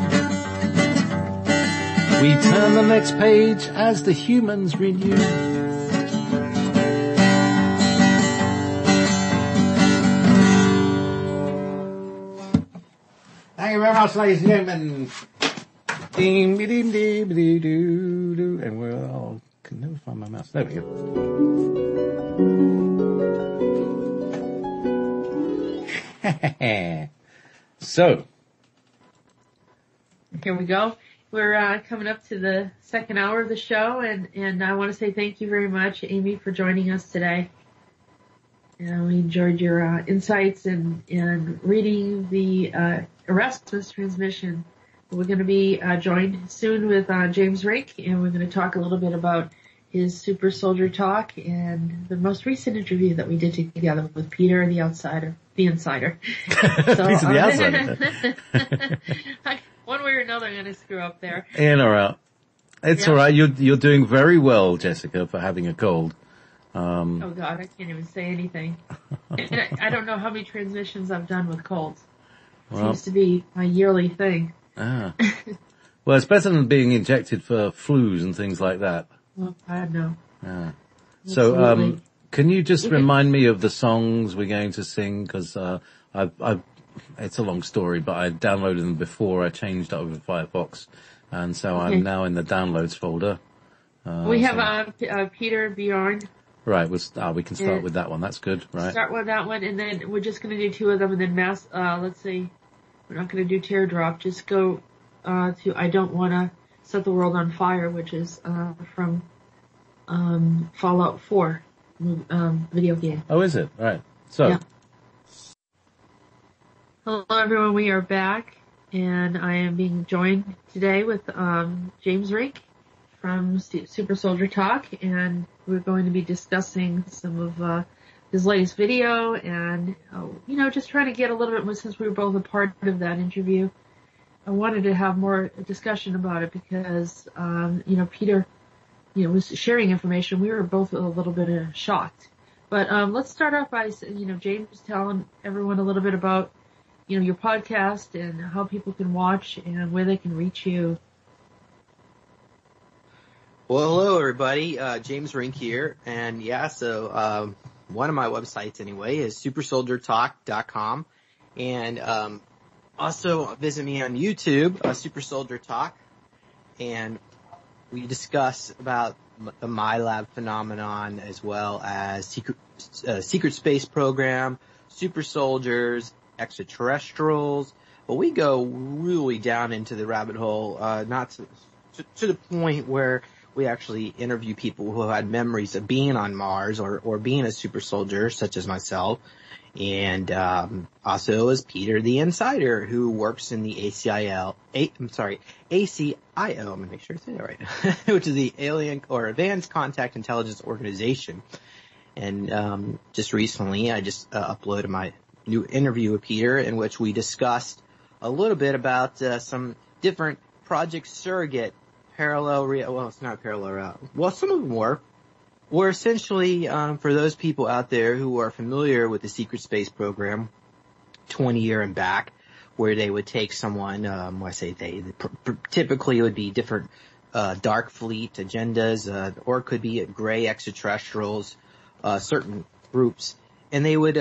[SPEAKER 1] We turn the next page as the humans renew. Thank you very much, ladies and gentlemen. And we're all, can never find my mouse. There we go. So.
[SPEAKER 2] Here we go. We're coming up to the second hour of the show, and I want to say thank you very much, Amy, for joining us today. We enjoyed your insights and reading the Erasmus transmission. We're going to be joined soon with James Rink, and we're going to talk a little bit about his Super Soldier Talk and the most recent interview that we did together with Peter, the Insider.
[SPEAKER 1] So, the Outsider.
[SPEAKER 2] One way or another, I'm going to screw up there.
[SPEAKER 1] In or out. It's all right. You're doing very well, Jessica, for having a cold.
[SPEAKER 2] Oh God, I can't even say anything. I don't know how many transmissions I've done with colds. It seems to be my yearly thing.
[SPEAKER 1] Well, it's better than being injected for flus and things like that.
[SPEAKER 2] Well, I know.
[SPEAKER 1] So, can you just remind me of the songs we're going to sing? Because it's a long story, but I downloaded them before I changed over to Firefox, and so I'm now in the downloads folder.
[SPEAKER 2] We have Peter Bjorn.
[SPEAKER 1] Right, we can start with that one. That's good, right?
[SPEAKER 2] Start with that one, and then we're just going to do two of them, and then let's see, we're not going to do Teardrop. Just go to I Don't Want to Set the World on Fire, which is from Fallout 4 video game.
[SPEAKER 1] Oh, is it? Right. So.
[SPEAKER 2] Yeah. Hello, everyone. We are back, and I am being joined today with James Rink from Super Soldier Talk, and we're going to be discussing some of his latest video and, just trying to get a little bit more, since we were both a part of that interview. I wanted to have more discussion about it because, Peter, was sharing information. We were both a little bit shocked. But let's start off by, James telling everyone a little bit about, your podcast and how people can watch and where they can reach you.
[SPEAKER 6] Well, hello everybody, James Rink here, and so one of my websites anyway is supersoldiertalk.com, and also visit me on YouTube, Super Soldier Talk, and we discuss about the MyLab phenomenon as well as secret space program, super soldiers, extraterrestrials, but we go really down into the rabbit hole, not to the point where we actually interview people who had memories of being on Mars or being a super soldier, such as myself, and also as Peter the Insider, who works in the ACIO, I'm going to make sure I say that right, which is the Alien or Advanced Contact Intelligence Organization. And just recently, I just uploaded my new interview with Peter, in which we discussed a little bit about some different Project Surrogate parallel, well, it's not parallel, well, some of them were, We're essentially, for those people out there who are familiar with the secret space program, 20 year and back, where they would take someone, when I say they, typically it would be different, dark fleet agendas, or it could be gray extraterrestrials, certain groups, and they would,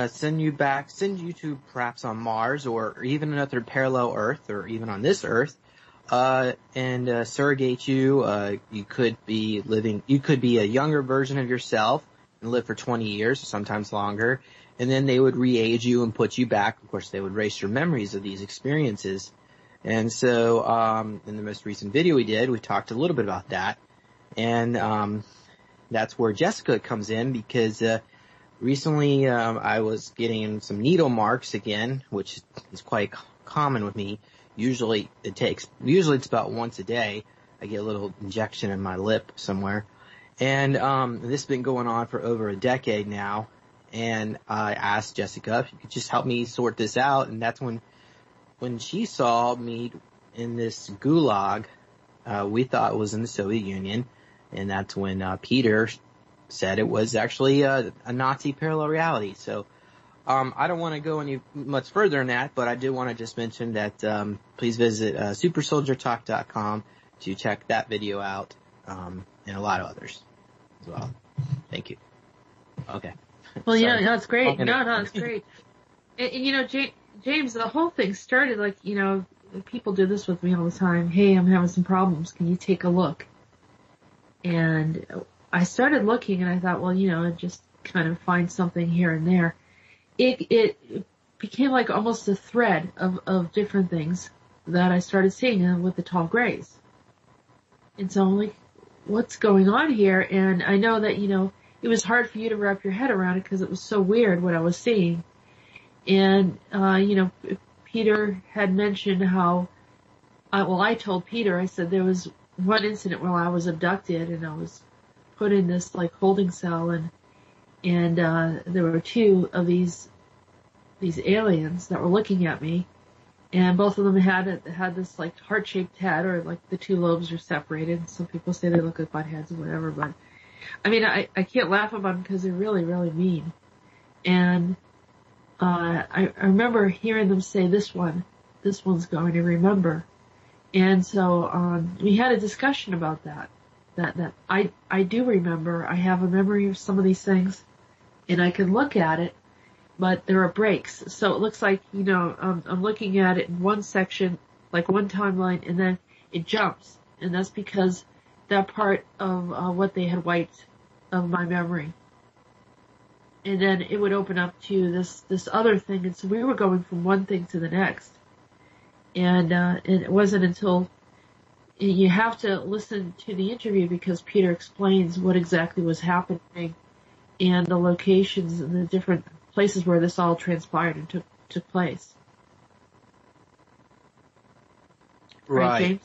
[SPEAKER 6] send you to perhaps on Mars or even another parallel Earth or even on this Earth, and surrogate you. You could be a younger version of yourself and live for 20 years, sometimes longer. And then they would re-age you and put you back. Of course, they would erase your memories of these experiences. And so, in the most recent video we did, we talked a little bit about that. And, that's where Jessica comes in because, recently, I was getting some needle marks again, which is quite common with me. Usually it's about once a day. I get a little injection in my lip somewhere. And, this has been going on for over a decade now. And I asked Jessica if you could just help me sort this out. And that's when she saw me in this gulag, we thought it was in the Soviet Union. And that's when, Peter said it was actually a Nazi parallel reality. So, I don't want to go any much further than that, but I do want to just mention that please visit supersoldiertalk.com to check that video out, and a lot of others as well. Thank you. Okay.
[SPEAKER 2] Well, it's great. No, it's great. And James, the whole thing started like, people do this with me all the time. Hey, I'm having some problems. Can you take a look? And I started looking, and I thought, well, just kind of find something here and there. It became like almost a thread of different things that I started seeing with the tall grays. And so I'm like, what's going on here? And I know that, it was hard for you to wrap your head around it because it was so weird what I was seeing. And, Peter had mentioned how, I told Peter, I said there was one incident where I was abducted and I was put in this like holding cell and there were two of these aliens that were looking at me, and both of them had this like heart-shaped head, or like the two lobes are separated. Some people say they look like butt heads or whatever, but I mean, I can't laugh about them because they're really, really mean. And I remember hearing them say, this one's going to remember. And so we had a discussion about that I do remember. I have a memory of some of these things, and I can look at it, but there are breaks. So it looks like, I'm looking at it in one section, like one timeline, and then it jumps. And that's because that part of what they had wiped of my memory. And then it would open up to this other thing. And so we were going from one thing to the next. And it wasn't until you have to listen to the interview because Peter explains what exactly was happening and the locations and the different places where this all transpired and took place.
[SPEAKER 6] Right.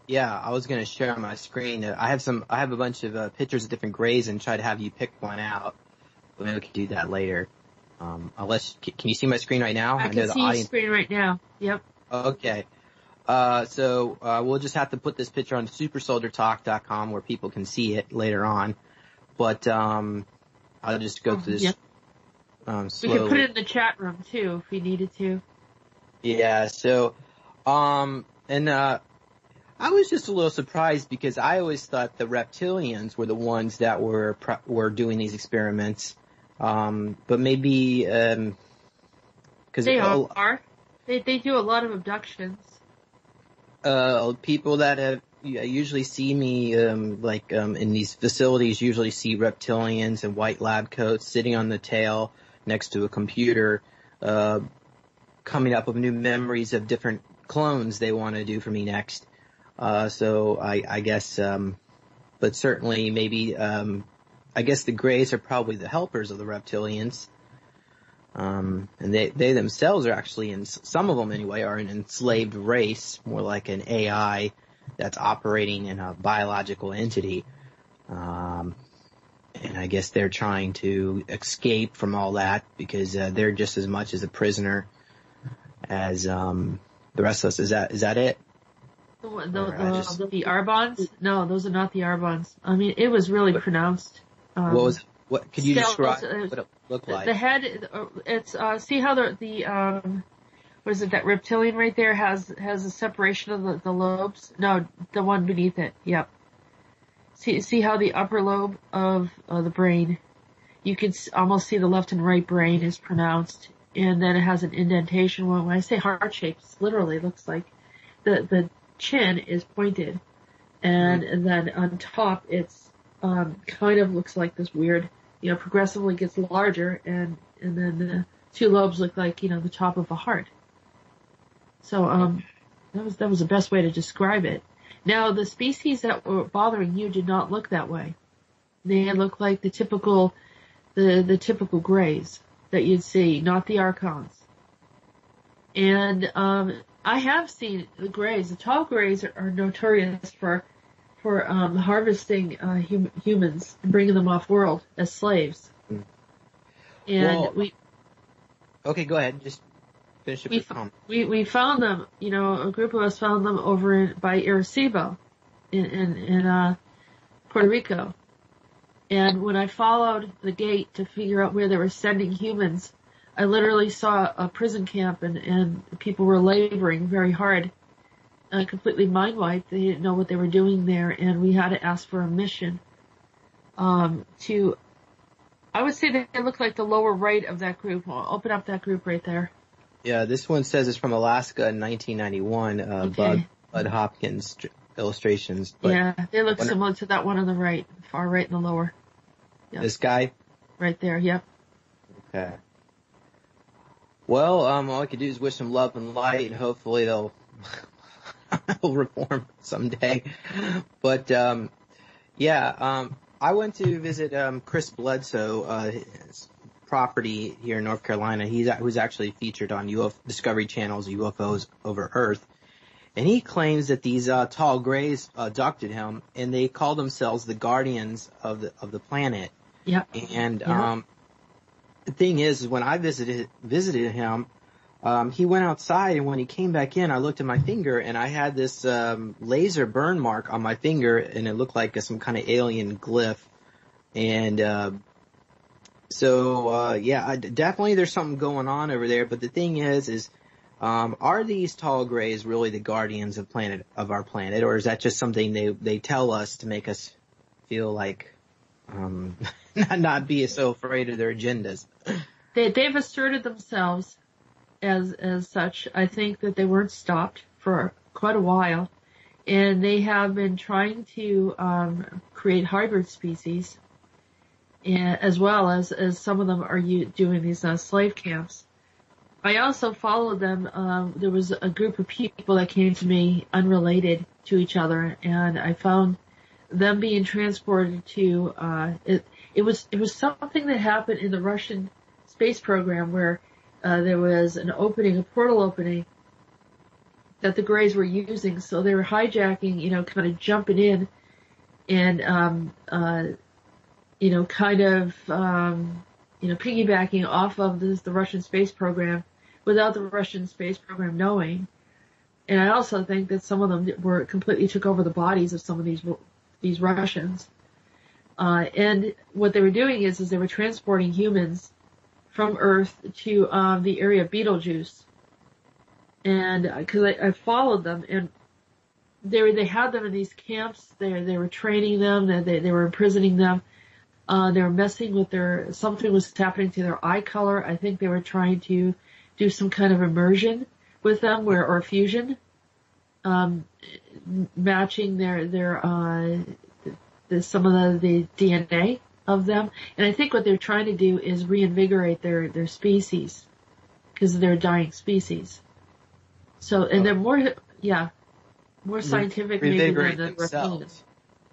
[SPEAKER 6] Yeah, I was going to share on my screen. I have a bunch of pictures of different grays and try to have you pick one out. But maybe we can do that later. Can you see my screen right now?
[SPEAKER 2] I can see your screen right now. Yep.
[SPEAKER 6] Okay. So we'll just have to put this picture on supersoldiertalk.com where people can see it later on. But I'll just go through this.
[SPEAKER 2] Yep.
[SPEAKER 6] Slowly.
[SPEAKER 2] We could put it in the chat room too if we needed to.
[SPEAKER 6] Yeah. So, I was just a little surprised because I always thought the reptilians were the ones that were doing these experiments. But maybe because
[SPEAKER 2] they are. They do a lot of abductions.
[SPEAKER 6] People that have usually see me in these facilities usually see reptilians in white lab coats sitting on the tail next to a computer, coming up with new memories of different clones they want to do for me next. So I guess, but certainly maybe, I guess the Greys are probably the helpers of the reptilians. And they themselves are actually some of them anyway, are an enslaved race, more like an AI that's operating in a biological entity. And I guess they're trying to escape from all that because, they're just as much as a prisoner as, the rest of us. Is that it?
[SPEAKER 2] The Arbons? No, those are not the Arbons. I mean, it was really pronounced.
[SPEAKER 6] What could you describe what it looked like?
[SPEAKER 2] The head, it's, see how what is it, that reptilian right there has a separation of the lobes? No, the one beneath it, yep. See how the upper lobe of the brain, you can almost see the left and right brain is pronounced, and then it has an indentation. When I say heart shapes, literally looks like the chin is pointed, and then on top it's kind of looks like this weird, progressively gets larger, and then the two lobes look like, the top of a heart. So that was the best way to describe it. Now, the species that were bothering you did not look that way. They look like the typical grays that you'd see, not the archons. And I have seen the grays. The tall grays are notorious for harvesting humans and bringing them off world as slaves. And
[SPEAKER 6] okay, go ahead. Just finish up your comment.
[SPEAKER 2] We found them. A group of us found them over by Arecibo in Puerto Rico. And when I followed the gate to figure out where they were sending humans, I literally saw a prison camp, and people were laboring very hard, completely mind wiped. They didn't know what they were doing there, and we had to ask for a mission I would say they look like the lower right of that group. I'll open up that group right there.
[SPEAKER 6] Yeah, this one says it's from Alaska in 1991, okay. Bud Hopkins illustrations. But
[SPEAKER 2] yeah, they look similar to that one on the right, far right and the lower. Yep.
[SPEAKER 6] This guy?
[SPEAKER 2] Right there, yep.
[SPEAKER 6] Okay. Well, all I could do is wish them love and light, and hopefully they'll reform someday. But, I went to visit Chris Bledsoe, his property here in North Carolina. Who's actually featured on Discovery Channel's UFOs Over Earth. And he claims that these tall grays abducted him, and they call themselves the guardians of the planet.
[SPEAKER 2] Yep.
[SPEAKER 6] And the thing is when I visited him, he went outside, and when he came back in, I looked at my finger, and I had this laser burn mark on my finger, and it looked like some kind of alien glyph. And definitely there's something going on over there. But the thing is are these tall grays really the guardians of our planet, or is that just something they tell us to make us feel like not be so afraid of their agendas?
[SPEAKER 2] They've asserted themselves as such. I think that they weren't stopped for quite a while, and they have been trying to create hybrid species, and as well as some of them are doing these slave camps. I also followed them. There was a group of people that came to me unrelated to each other, and I found them being transported to it was something that happened in the Russian space program where there was a portal opening that the Greys were using. So they were hijacking, kind of jumping in and, piggybacking off of the Russian space program without the Russian space program knowing. And I also think that some of them completely took over the bodies of some of these Russians. And what they were doing is they were transporting humans from Earth to the area of Betelgeuse, and because I followed them, and they had them in these camps. They were training them. They were imprisoning them. They were messing with something was happening to their eye color. I think they were trying to do some kind of immersion with them, or fusion, matching some of the DNA of them. And I think what they're trying to do is reinvigorate their species, because they're a dying species. So, and they're more scientific maybe than the reptilians.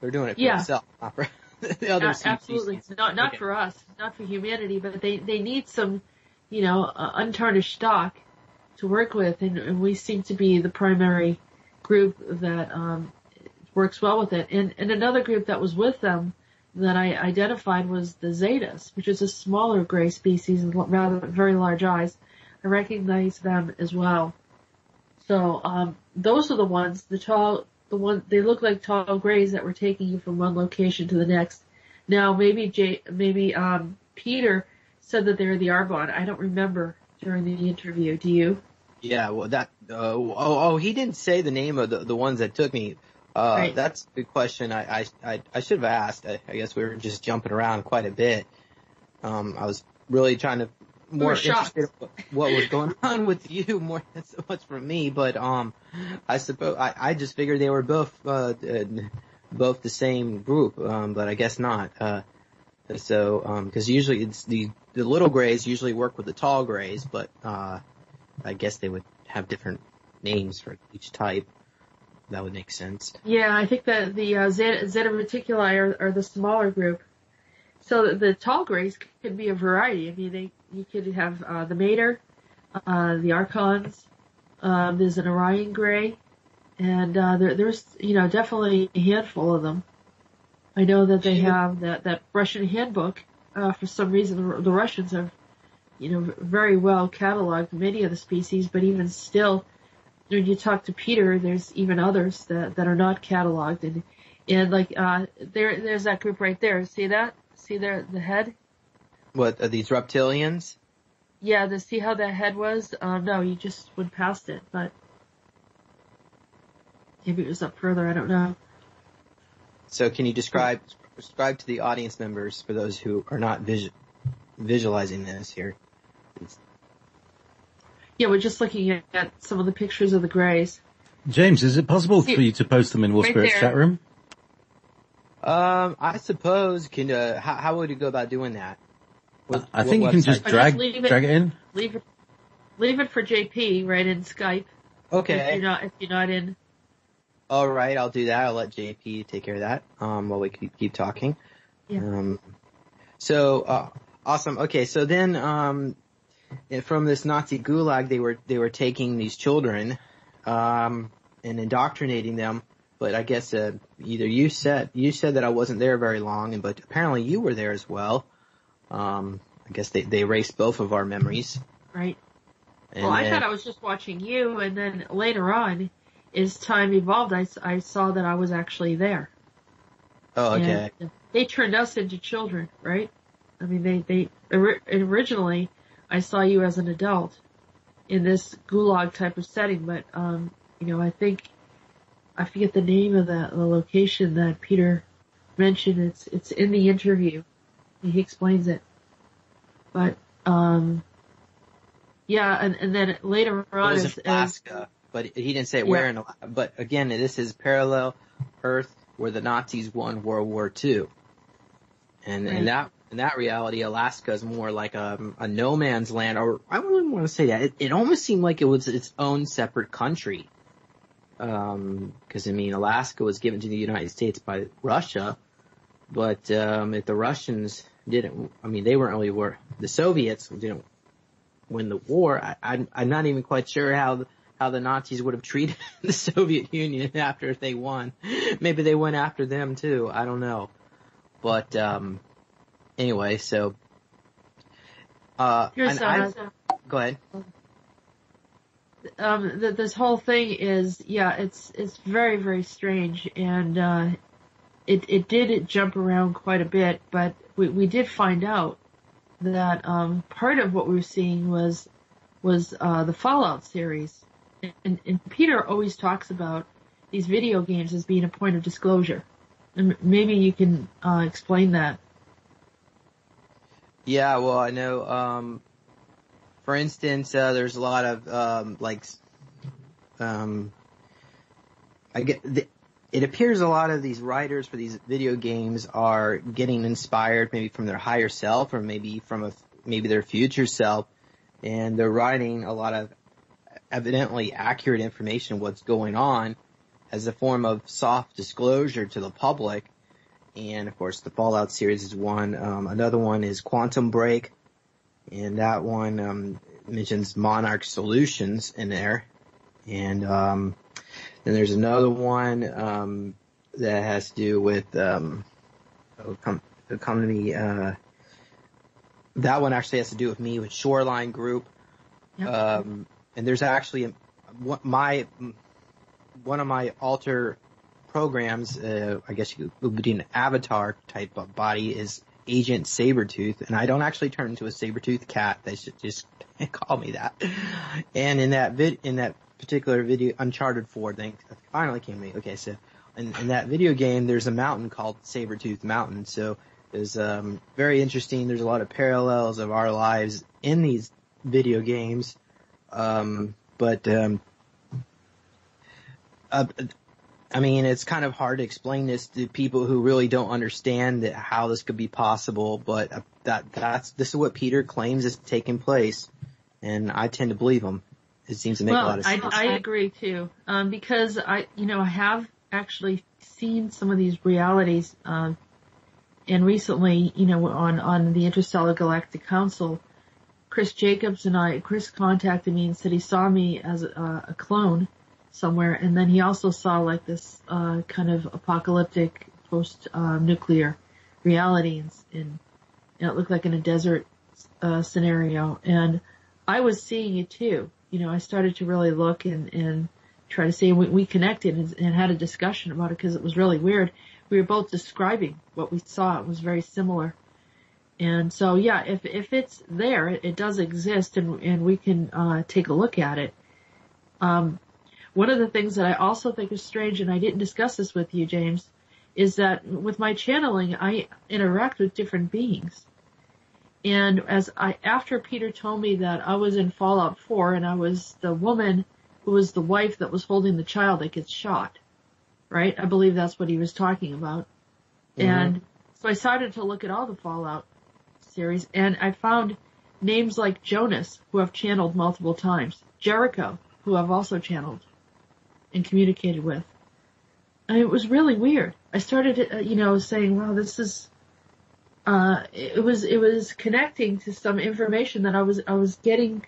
[SPEAKER 6] They're doing it for themselves, not for the other species.
[SPEAKER 2] Absolutely. Not for us, not for humanity, but they need some, untarnished stock to work with, and we seem to be the primary group that works well with it. And another group that was with them that I identified was the Zetas, which is a smaller gray species with rather very large eyes. I recognize them as well. So those are the ones, they look like tall grays that were taking you from one location to the next. Now, maybe Peter said that they're the Argonne. I don't remember during the interview. Do you?
[SPEAKER 6] Yeah, well, he didn't say the name of the ones that took me.
[SPEAKER 2] Right.
[SPEAKER 6] That's a good question. I should have asked. I guess we were just jumping around quite a bit. I was really trying to more interested in what was going on with you more than so much from me. But I suppose I just figured they were both the same group. But I guess not. Because usually it's the little grays usually work with the tall grays, but I guess they would have different names for each type. That would make sense.
[SPEAKER 2] Yeah, I think that the Zeta Reticuli are the smaller group. So the tall grays could be a variety. I mean, you could have the Mater, the Archons. There's an Orion gray, and there's definitely a handful of them. I know that they have that Russian handbook. For some reason, the Russians have very well cataloged many of the species, but even still, when you talk to Peter, there's even others that are not cataloged, and like there's that group right there. See that? See there the head?
[SPEAKER 6] What are these reptilians?
[SPEAKER 2] Yeah, see how that head was? No, you just went past it, but maybe it was up further. I don't know.
[SPEAKER 6] So can you describe to the audience members, for those who are not visualizing this here?
[SPEAKER 2] Yeah, we're just looking at some of the pictures of the grays.
[SPEAKER 1] James, is it possible for you to post them in War Spirits chat room?
[SPEAKER 6] I suppose. How would you go about doing that?
[SPEAKER 1] I think you can just drag it in.
[SPEAKER 2] Leave it for JP right in Skype.
[SPEAKER 6] Okay.
[SPEAKER 2] If you're not in.
[SPEAKER 6] All right, I'll do that. I'll let JP take care of that. While we keep talking.
[SPEAKER 2] Yeah.
[SPEAKER 6] Awesome. Okay, so then from this Nazi gulag, they were taking these children and indoctrinating them. But I guess either you said that I wasn't there very long, but apparently you were there as well. I guess they erased both of our memories.
[SPEAKER 2] Right.
[SPEAKER 6] And
[SPEAKER 2] well, I thought I was just watching you, and then later on, as time evolved, I saw that I was actually there.
[SPEAKER 6] Oh, okay.
[SPEAKER 2] And they turned us into children, right? I mean, they originally, I saw you as an adult in this gulag type of setting, but I think. I forget the name of the location that Peter mentioned. It's in the interview. He explains it. But, yeah, and then later on.
[SPEAKER 6] It was in Alaska, but he didn't say where in Alaska. But again, this is parallel Earth where the Nazis won World War II. And in that reality, Alaska is more like a no man's land, or I wouldn't want to say that. It almost seemed like it was its own separate country. Because Alaska was given to the United States by Russia, but if the Russians didn't, they weren't really the Soviets didn't win the war. I'm not even quite sure how the Nazis would have treated the Soviet Union after they won. Maybe they went after them too. I don't know. But anyway, so go ahead.
[SPEAKER 2] This whole thing is, it's very, very strange, and it did jump around quite a bit, but we did find out that part of what we were seeing was the Fallout series, and Peter always talks about these video games as being a point of disclosure, and maybe you can explain that.
[SPEAKER 6] Yeah, well, I know. For instance, there's a lot of, it appears a lot of these writers for these video games are getting inspired maybe from their higher self or maybe from maybe their future self, and they're writing a lot of evidently accurate information of what's going on as a form of soft disclosure to the public. And of course, the Fallout series is one. Another one is Quantum Break. And that one mentions Monarch Solutions in there. And then there's another one that has to do with that one actually has to do with me, with Shoreline Group. Yep. And there's actually one of my alter programs, I guess it would be an avatar type of body, is Agent Sabretooth, and I don't actually turn into a Sabretooth cat. They should just call me that. And in that particular video, Uncharted 4 thing, finally came to me. Okay, so in that video game, there's a mountain called Sabretooth Mountain. So it's very interesting. There's a lot of parallels of our lives in these video games. I mean, it's kind of hard to explain this to people who really don't understand how this could be possible, but this is what Peter claims is taking place, and I tend to believe him. It seems to make a lot of sense.
[SPEAKER 2] I agree too, because I have actually seen some of these realities, and recently, on the Interstellar Galactic Council, Chris contacted me and said he saw me as a clone somewhere, and then he also saw like this kind of apocalyptic post-nuclear reality, and it looked like in a desert scenario, and I was seeing it too. I started to really look and try to see, we connected and had a discussion about it because it was really weird. We were both describing what we saw. It was very similar. And so, yeah, if it's there, it does exist, and we can take a look at it. One of the things that I also think is strange, and I didn't discuss this with you, James, is that with my channeling, I interact with different beings. And after Peter told me that I was in Fallout 4 and I was the woman who was the wife that was holding the child that gets shot, right? I believe that's what he was talking about. Mm-hmm. And so I started to look at all the Fallout series, and I found names like Jonas, who I've channeled multiple times, Jericho, who I've also channeled and communicated with. I mean, it was really weird. I started, saying, wow, this is, it was connecting to some information that I was getting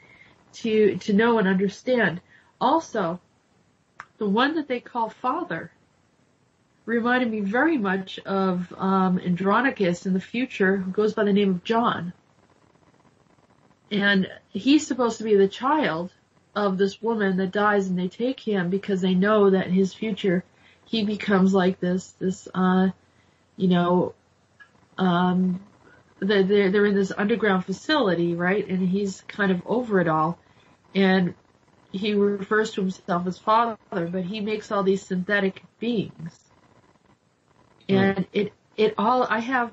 [SPEAKER 2] to know and understand. Also, the one that they call Father reminded me very much of Andronicus in the future, who goes by the name of John. And he's supposed to be the child of this woman that dies, and they take him because they know that in his future he becomes like they're in this underground facility, right? And he's kind of over it all, and he refers to himself as Father, but he makes all these synthetic beings. And I have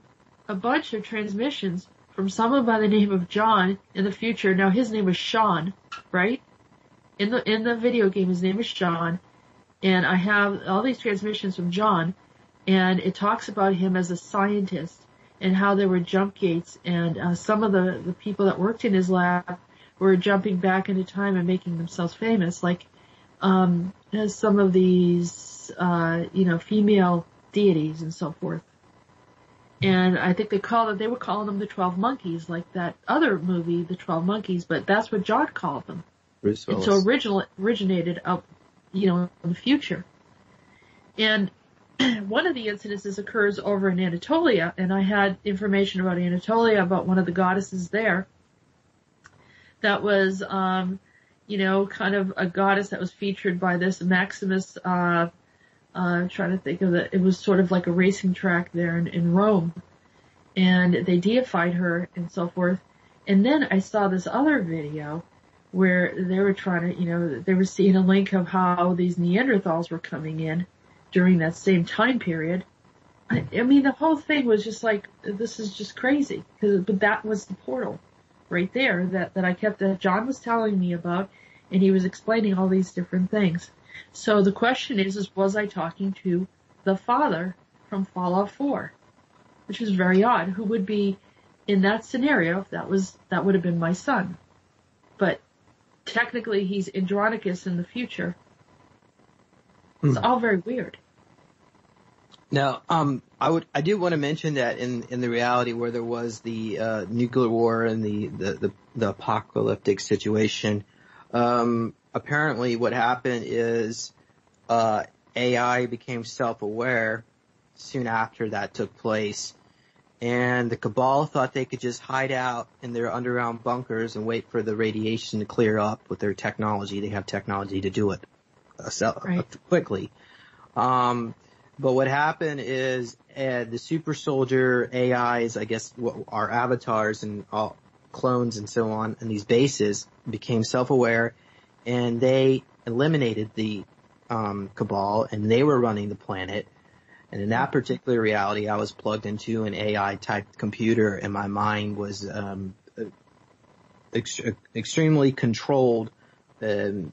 [SPEAKER 2] a bunch of transmissions from someone by the name of John in the future. Now his name is Sean, right? In the video game, his name is Sean, and I have all these transmissions from John, and it talks about him as a scientist and how there were jump gates, and some of the people that worked in his lab were jumping back into time and making themselves famous, like as some of these female deities and so forth. And I think they were calling them the 12 Monkeys, like that other movie, The 12 Monkeys, but that's what John called them.
[SPEAKER 6] Bruce Willis.
[SPEAKER 2] And so originated up, in the future. And one of the incidences occurs over in Anatolia, and I had information about Anatolia, about one of the goddesses there that was, kind of a goddess that was featured by this Maximus, trying to think of it. It was sort of like a racing track there in Rome, and they deified her and so forth. And then I saw this other video where they were trying to, they were seeing a link of how these Neanderthals were coming in during that same time period. I mean, the whole thing was just like, this is just crazy. But that was the portal right there that John was telling me about, and he was explaining all these different things. So the question is was I talking to the Father from Fallout 4? Which is very odd. Who would be in that scenario? That would have been my son. But technically he's Andronicus in the future. It's all very weird.
[SPEAKER 6] Now, I do want to mention that in the reality where there was the nuclear war and the apocalyptic situation, apparently what happened is AI became self-aware soon after that took place, and the Cabal thought they could just hide out in their underground bunkers and wait for the radiation to clear up with their technology. They have technology to do it quickly. But what happened is the super soldier AIs, I guess, our avatars and all clones and so on, and these bases became self-aware, and they eliminated the cabal, and they were running the planet. And in that particular reality, I was plugged into an AI-type computer, and my mind was extremely controlled. And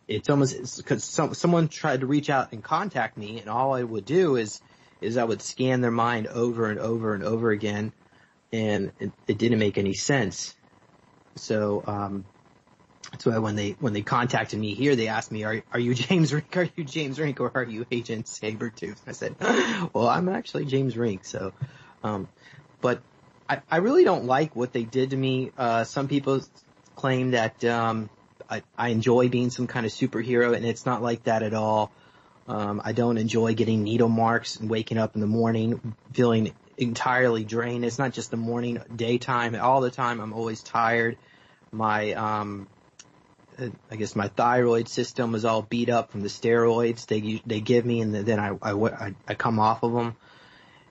[SPEAKER 6] it's almost because someone tried to reach out and contact me, and all I would do is I would scan their mind over and over and over again, and it didn't make any sense. So that's why when they contacted me here, they asked me, "Are you James Rink? Are you James Rink, or are you Agent Sabretooth?" I said, "Well, I'm actually James Rink." So, but I really don't like what they did to me. Some people claim that I enjoy being some kind of superhero, and it's not like that at all. I don't enjoy getting needle marks and waking up in the morning feeling entirely drained. It's not just the morning, daytime, all the time. I'm always tired. My, I guess my thyroid system was all beat up from the steroids they give me, and then I come off of them.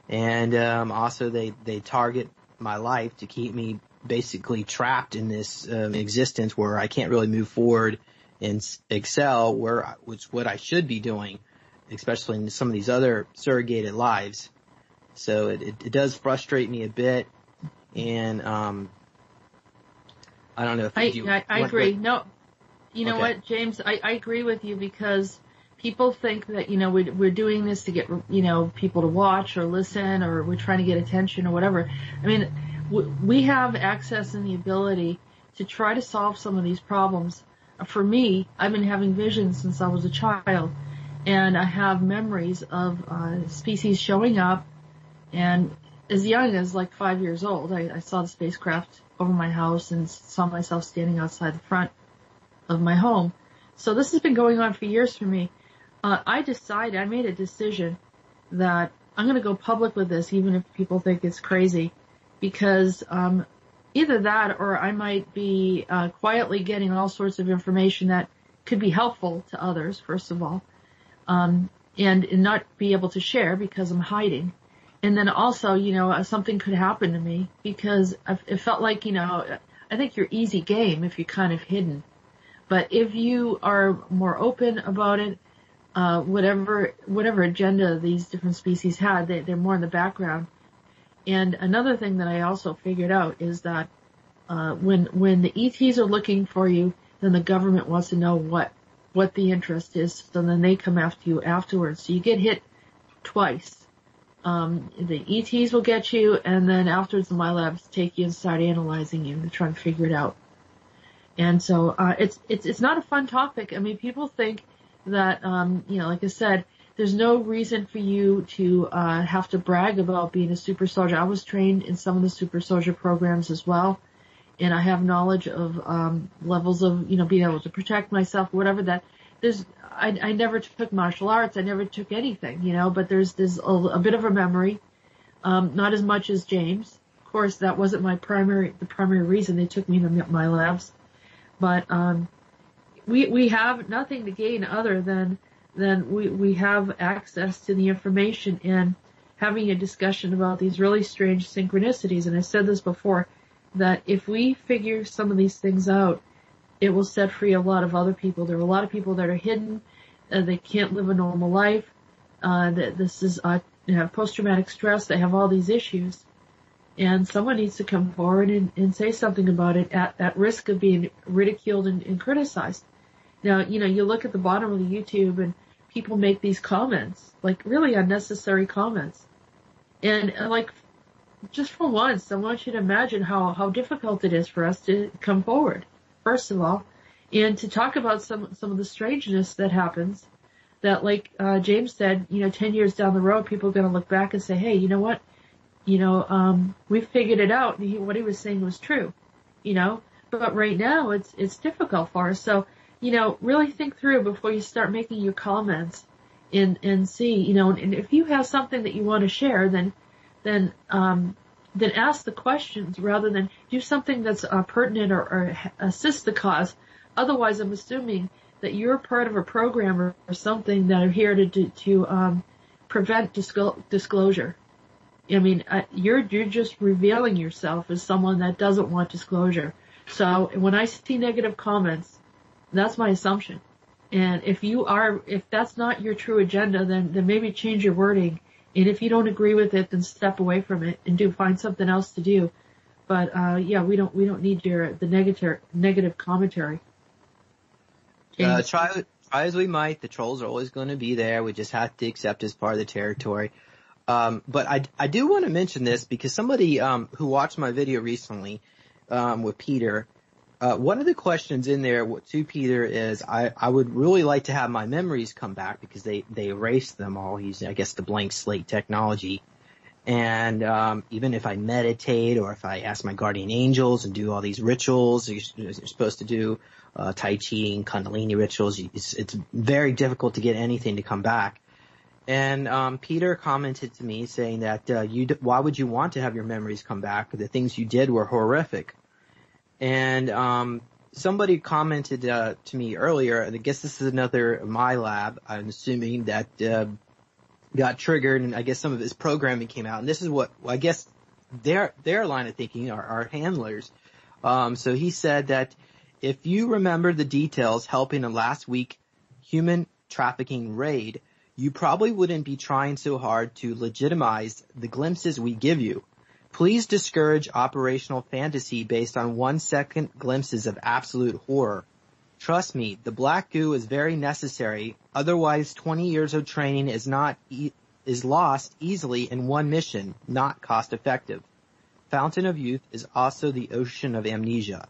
[SPEAKER 6] And, also they target my life to keep me basically trapped in this, existence where I can't really move forward and excel, which what I should be doing, especially in some of these other surrogated lives. So it does frustrate me a bit, and I don't know if
[SPEAKER 2] I agree. No, you know what, James, I agree with you, because people think that, we're doing this to get, people to watch or listen, or we're trying to get attention or whatever. I mean, we have access and the ability to try to solve some of these problems. For me, I've been having visions since I was a child, and I have memories of species showing up. And as young as like 5 years old, I saw the spacecraft over my house and saw myself standing outside the front of my home. So this has been going on for years for me. I made a decision that I'm going to go public with this, even if people think it's crazy, because either that, or I might be quietly getting all sorts of information that could be helpful to others, first of all, and not be able to share because I'm hiding. And then also, something could happen to me, because it felt like, I think you're easy game if you're kind of hidden. But if you are more open about it, whatever agenda these different species had, they're more in the background. And another thing that I also figured out is that when the ETs are looking for you, then the government wants to know what the interest is, so then they come after you afterwards. So you get hit twice. The ETs will get you, and then afterwards the MyLabs take you and start analyzing you and try to figure it out. And so it's not a fun topic. I mean, people think that like I said, there's no reason for you to have to brag about being a super soldier. I was trained in some of the super soldier programs as well, and I have knowledge of levels of being able to protect myself, whatever that. I never took martial arts. I never took anything, but there's a bit of a memory, not as much as James. Of course, that wasn't the primary reason they took me to my labs, but we have nothing to gain other than we have access to the information and having a discussion about these really strange synchronicities. And I said this before, that if we figure some of these things out, it will set free a lot of other people. There are a lot of people that are hidden, they can't live a normal life, that this is, they have post-traumatic stress, they have all these issues. And someone needs to come forward and say something about it at risk of being ridiculed and criticized. Now, you look at the bottom of the YouTube and people make these comments, like really unnecessary comments. And like, just for once, I want you to imagine how difficult it is for us to come forward, first of all, and to talk about some of the strangeness that happens, that like, James said, 10 years down the road, people are going to look back and say, hey, you know what? We figured it out. What he was saying was true, but right now it's difficult for us. So, really think through before you start making your comments and see, and if you have something that you want to share, then ask the questions rather than do something that's pertinent or assist the cause. Otherwise, I'm assuming that you're part of a program or something that are here to prevent disclosure. I mean, you're just revealing yourself as someone that doesn't want disclosure. So when I see negative comments, that's my assumption. And if that's not your true agenda, then maybe change your wording. And if you don't agree with it, then step away from it and find something else to do. But yeah, we don't need the negative commentary.
[SPEAKER 6] Try as we might, the trolls are always going to be there. We just have to accept as part of the territory. But I do want to mention this because somebody who watched my video recently with Peter, one of the questions in there to Peter is I would really like to have my memories come back because they erased them all using, I guess, the blank slate technology. And even if I meditate or if I ask my guardian angels and do all these rituals you're supposed to do, Tai Chi and Kundalini rituals, it's very difficult to get anything to come back. And Peter commented to me saying that why would you want to have your memories come back? The things you did were horrific. And somebody commented to me earlier, and I guess this is another my lab, I'm assuming, that got triggered, and I guess some of his programming came out. And this is what I guess their line of thinking are our handlers. So he said that if you remember the details helping a last week human trafficking raid, you probably wouldn't be trying so hard to legitimize the glimpses we give you. Please discourage operational fantasy based on 1-second glimpses of absolute horror. Trust me, the black goo is very necessary. Otherwise, 20 years of training is lost easily in one mission, not cost effective. Fountain of Youth is also the ocean of amnesia.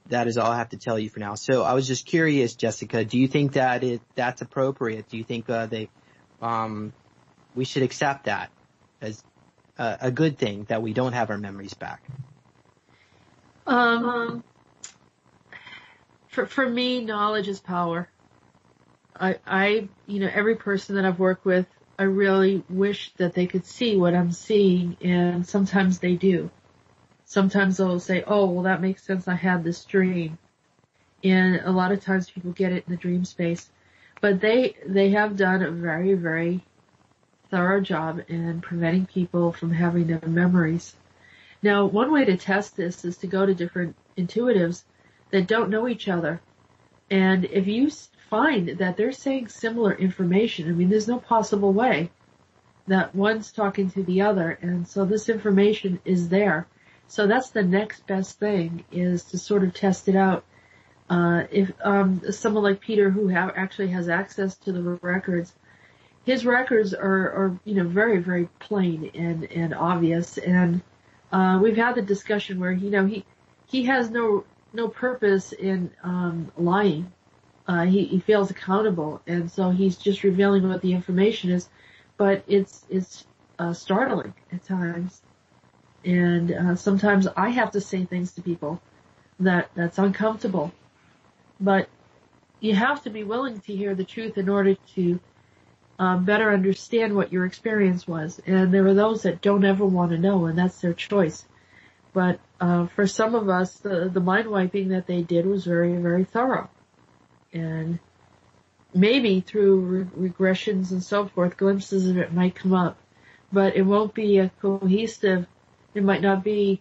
[SPEAKER 6] That is all I have to tell you for now. So I was just curious, Jessica, do you think that's appropriate? Do you think we should accept that as a good thing, that we don't have our memories back?
[SPEAKER 2] For me, knowledge is power. Every person that I've worked with, I really wish that they could see what I'm seeing, and sometimes they do. Sometimes they'll say, oh, well, that makes sense, I had this dream. And a lot of times people get it in the dream space. But they have done a very, very thorough job in preventing people from having their memories. Now, one way to test this is to go to different intuitives that don't know each other. And if you find that they're saying similar information, I mean, there's no possible way that one's talking to the other, and so this information is there. So that's the next best thing, is to sort of test it out. If someone like Peter, who actually has access to the records, his records are very, very plain and obvious. And we've had the discussion where he has no purpose in lying. He feels accountable, and so he's just revealing what the information is. But it's startling at times. And sometimes I have to say things to people that's uncomfortable. But you have to be willing to hear the truth in order to better understand what your experience was. And there are those that don't ever want to know, and that's their choice. But for some of us, the mind wiping that they did was very, very thorough. And maybe through regressions and so forth, glimpses of it might come up. But it won't be a cohesive. It might not be,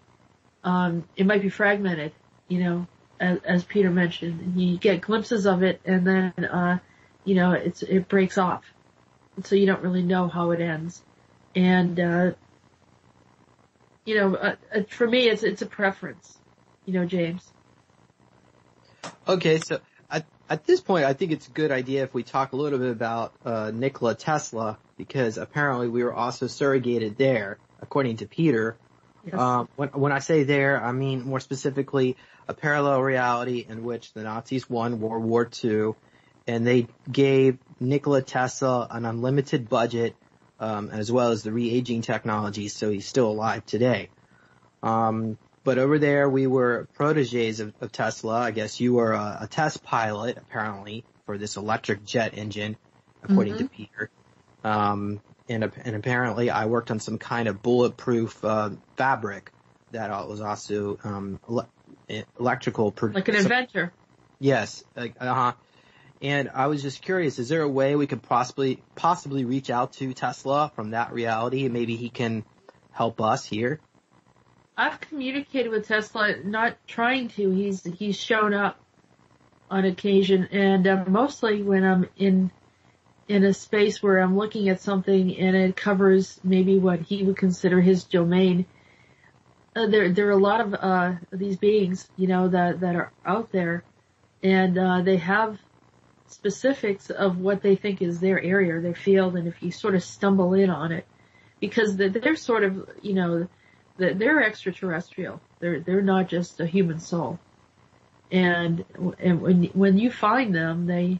[SPEAKER 2] it might be fragmented, as Peter mentioned. You get glimpses of it, and then, it breaks off. And so you don't really know how it ends. And, for me, it's a preference, James.
[SPEAKER 6] Okay, so at this point, I think it's a good idea if we talk a little bit about Nikola Tesla, because apparently we were also surrogated there, according to Peter. Yes. When I say there, I mean more specifically a parallel reality in which the Nazis won World War II, and they gave Nikola Tesla an unlimited budget, as well as the re-aging technology, so he's still alive today. But over there, we were proteges of Tesla. I guess you were a test pilot, apparently, for this electric jet engine, according to Peter. And apparently I worked on some kind of bulletproof fabric that was also electrical.
[SPEAKER 2] Like an inventor.
[SPEAKER 6] Yes. And I was just curious, is there a way we could possibly reach out to Tesla from that reality and maybe he can help us here?
[SPEAKER 2] I've communicated with Tesla, not trying to. He's shown up on occasion, and mostly when I'm in a space where I'm looking at something and it covers maybe what he would consider his domain. There are a lot of these beings, that are out there, and they have specifics of what they think is their area, their field, and if you sort of stumble in on it, because they're sort of, they're extraterrestrial. They're not just a human soul. And when you find them, they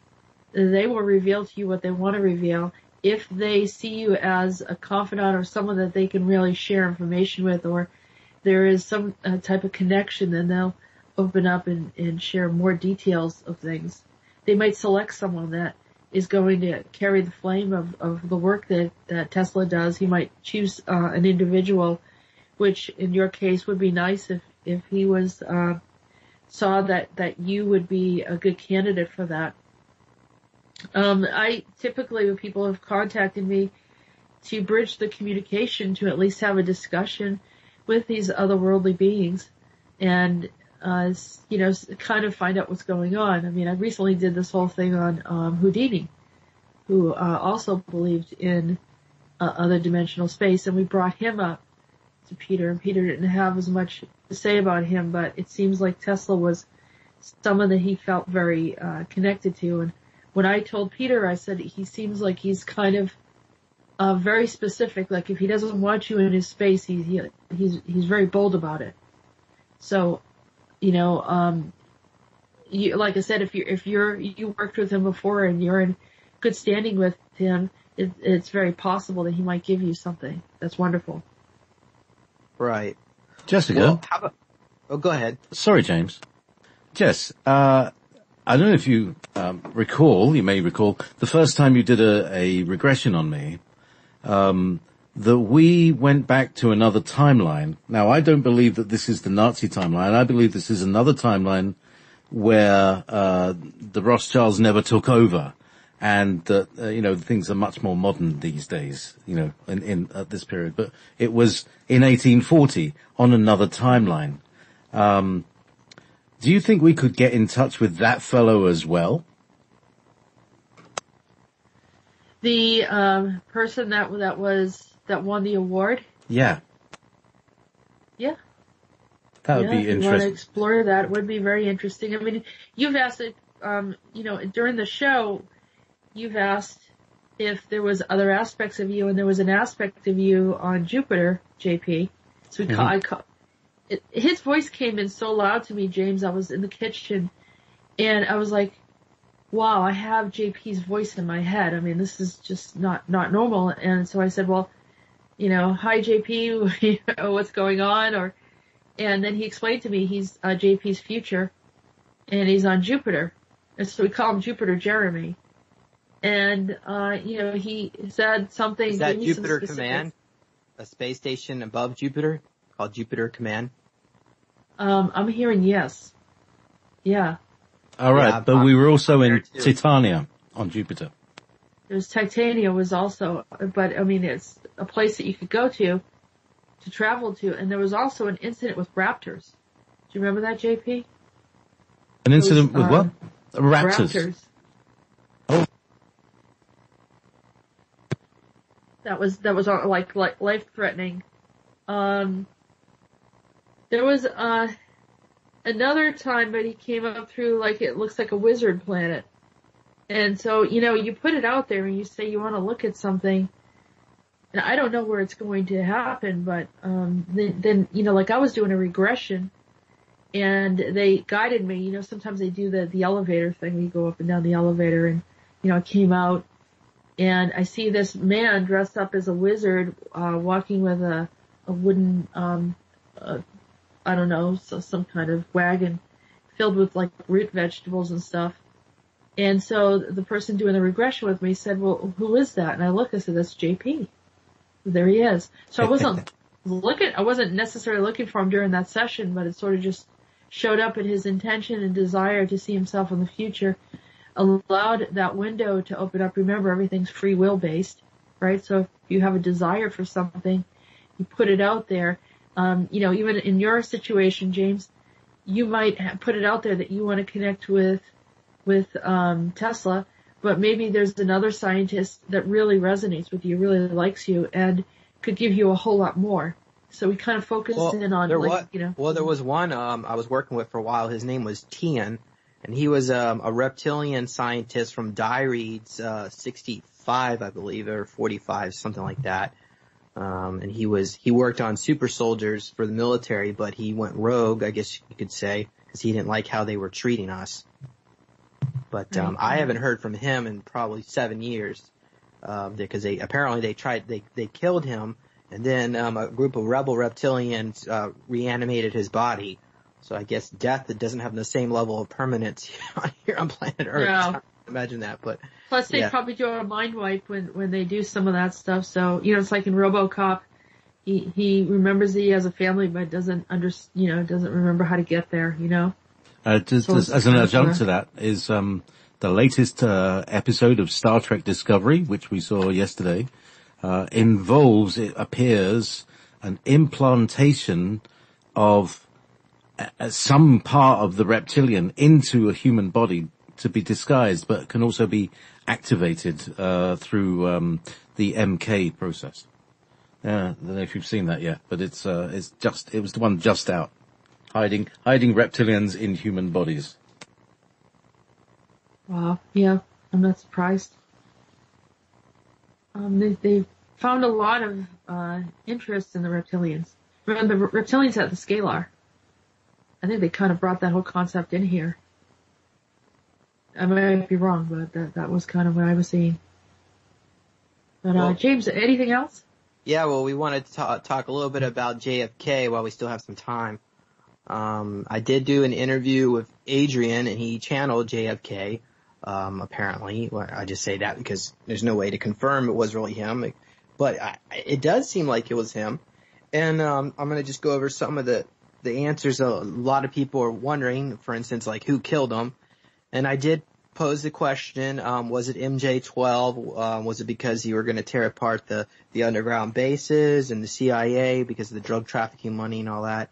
[SPEAKER 2] will reveal to you what they want to reveal. If they see you as a confidant or someone that they can really share information with, or there is some type of connection, then they'll open up and share more details of things. They might select someone that is going to carry the flame of the work that Tesla does. He might choose an individual, which in your case would be nice if he was saw that you would be a good candidate for that. I typically, when people have contacted me to bridge the communication, to at least have a discussion with these otherworldly beings and kind of find out what's going on. I mean, I recently did this whole thing on Houdini, who also believed in other dimensional space, and we brought him up to Peter, and Peter didn't have as much to say about him, but it seems like Tesla was someone that he felt very connected to. And when I told Peter, I said he seems like he's kind of very specific. Like if he doesn't want you in his space, he's very bold about it. So, like I said, if you worked with him before and you're in good standing with him, it's very possible that he might give you something. That's wonderful.
[SPEAKER 6] Right.
[SPEAKER 1] Jessica.
[SPEAKER 6] Well, go ahead.
[SPEAKER 1] Sorry, James. Jess, I don't know if you recall, you may recall, the first time you did a regression on me, that we went back to another timeline. Now, I don't believe that this is the Nazi timeline. I believe this is another timeline where the Rothschilds never took over, and that things are much more modern these days. In at this period, but it was in 1840 on another timeline. Do you think we could get in touch with that fellow as well?
[SPEAKER 2] The person that won the award?
[SPEAKER 1] Yeah.
[SPEAKER 2] Yeah.
[SPEAKER 1] That would be
[SPEAKER 2] interesting. If you want to explore that, it would be very interesting. I mean, you've asked it, during the show, you've asked if there was other aspects of you, and there was an aspect of you on Jupiter, JP. So his voice came in so loud to me, James. I was in the kitchen, and I was like, wow, I have JP's voice in my head. I mean, this is just not normal. And so I said, well, hi JP, what's going on? And then he explained to me he's JP's future, and he's on Jupiter. And so we call him Jupiter Jeremy. And, he said something.
[SPEAKER 6] Is that Jupiter Command? A space station above Jupiter called Jupiter Command?
[SPEAKER 2] I'm hearing yes. Yeah.
[SPEAKER 1] All right,
[SPEAKER 6] yeah,
[SPEAKER 1] but we were also in Titania on Jupiter.
[SPEAKER 2] There's Titania was also, but I mean, it's a place that you could go to travel to, and there was also an incident with raptors. Do you remember that, JP?
[SPEAKER 1] An incident with what? Raptors. Oh.
[SPEAKER 2] That was like life-threatening. There was another time, but he came up through like it looks like a wizard planet. And so, you put it out there and you say you want to look at something, and I don't know where it's going to happen, but then like I was doing a regression, and they guided me. Sometimes they do the elevator thing where you go up and down the elevator, and I came out, and I see this man dressed up as a wizard, walking with a wooden, I don't know, so some kind of wagon filled with like root vegetables and stuff. And so the person doing the regression with me said, well, who is that? And I looked, I said, that's JP. There he is. So I wasn't necessarily looking for him during that session, but it sort of just showed up in his intention and desire to see himself in the future. allowed that window to open up. Remember, everything's free will based, right? So if you have a desire for something, you put it out there. Even in your situation, James, you might put it out there that you want to connect with Tesla, but maybe there's another scientist that really resonates with you, really likes you, and could give you a whole lot more. So we kind of focused in on,
[SPEAKER 6] Well, there was one I was working with for a while. His name was Tian, and he was a reptilian scientist from Diaries 65, I believe, or 45, something like that. And he worked on super soldiers for the military, but he went rogue, I guess you could say, because he didn't like how they were treating us. But I haven't heard from him in probably 7 years, because they killed him, and then a group of rebel reptilians reanimated his body. So I guess death, it doesn't have the same level of permanence here on planet Earth.
[SPEAKER 2] No.
[SPEAKER 6] Imagine that, but
[SPEAKER 2] plus they probably do a mind wipe when they do some of that stuff. So it's like in RoboCop, he remembers that he has a family, but doesn't remember how to get there.
[SPEAKER 1] Just as an adjunct to that is the latest episode of Star Trek Discovery, which we saw yesterday, involves, it appears, an implantation of some part of the reptilian into a human body to be disguised, but can also be activated through the MK process. I don't know if you've seen that yet, but it was the one just out, hiding reptilians in human bodies.
[SPEAKER 2] Wow, yeah, I'm not surprised. They found a lot of interest in the reptilians. Remember, the reptilians had the scalar. I think they kind of brought that whole concept in here. I might be wrong, but that was kind of what I was seeing. But James, anything else?
[SPEAKER 6] Yeah, well, we wanted to talk a little bit about JFK while we still have some time. I did do an interview with Adrian, and he channeled JFK, apparently. Well, I just say that because there's no way to confirm it was really him, but it does seem like it was him. And I'm going to just go over some of the answers. A lot of people are wondering, for instance, like who killed him. And I did pose the question, was it MJ-12? Was it because you were going to tear apart the underground bases and the CIA because of the drug trafficking money and all that?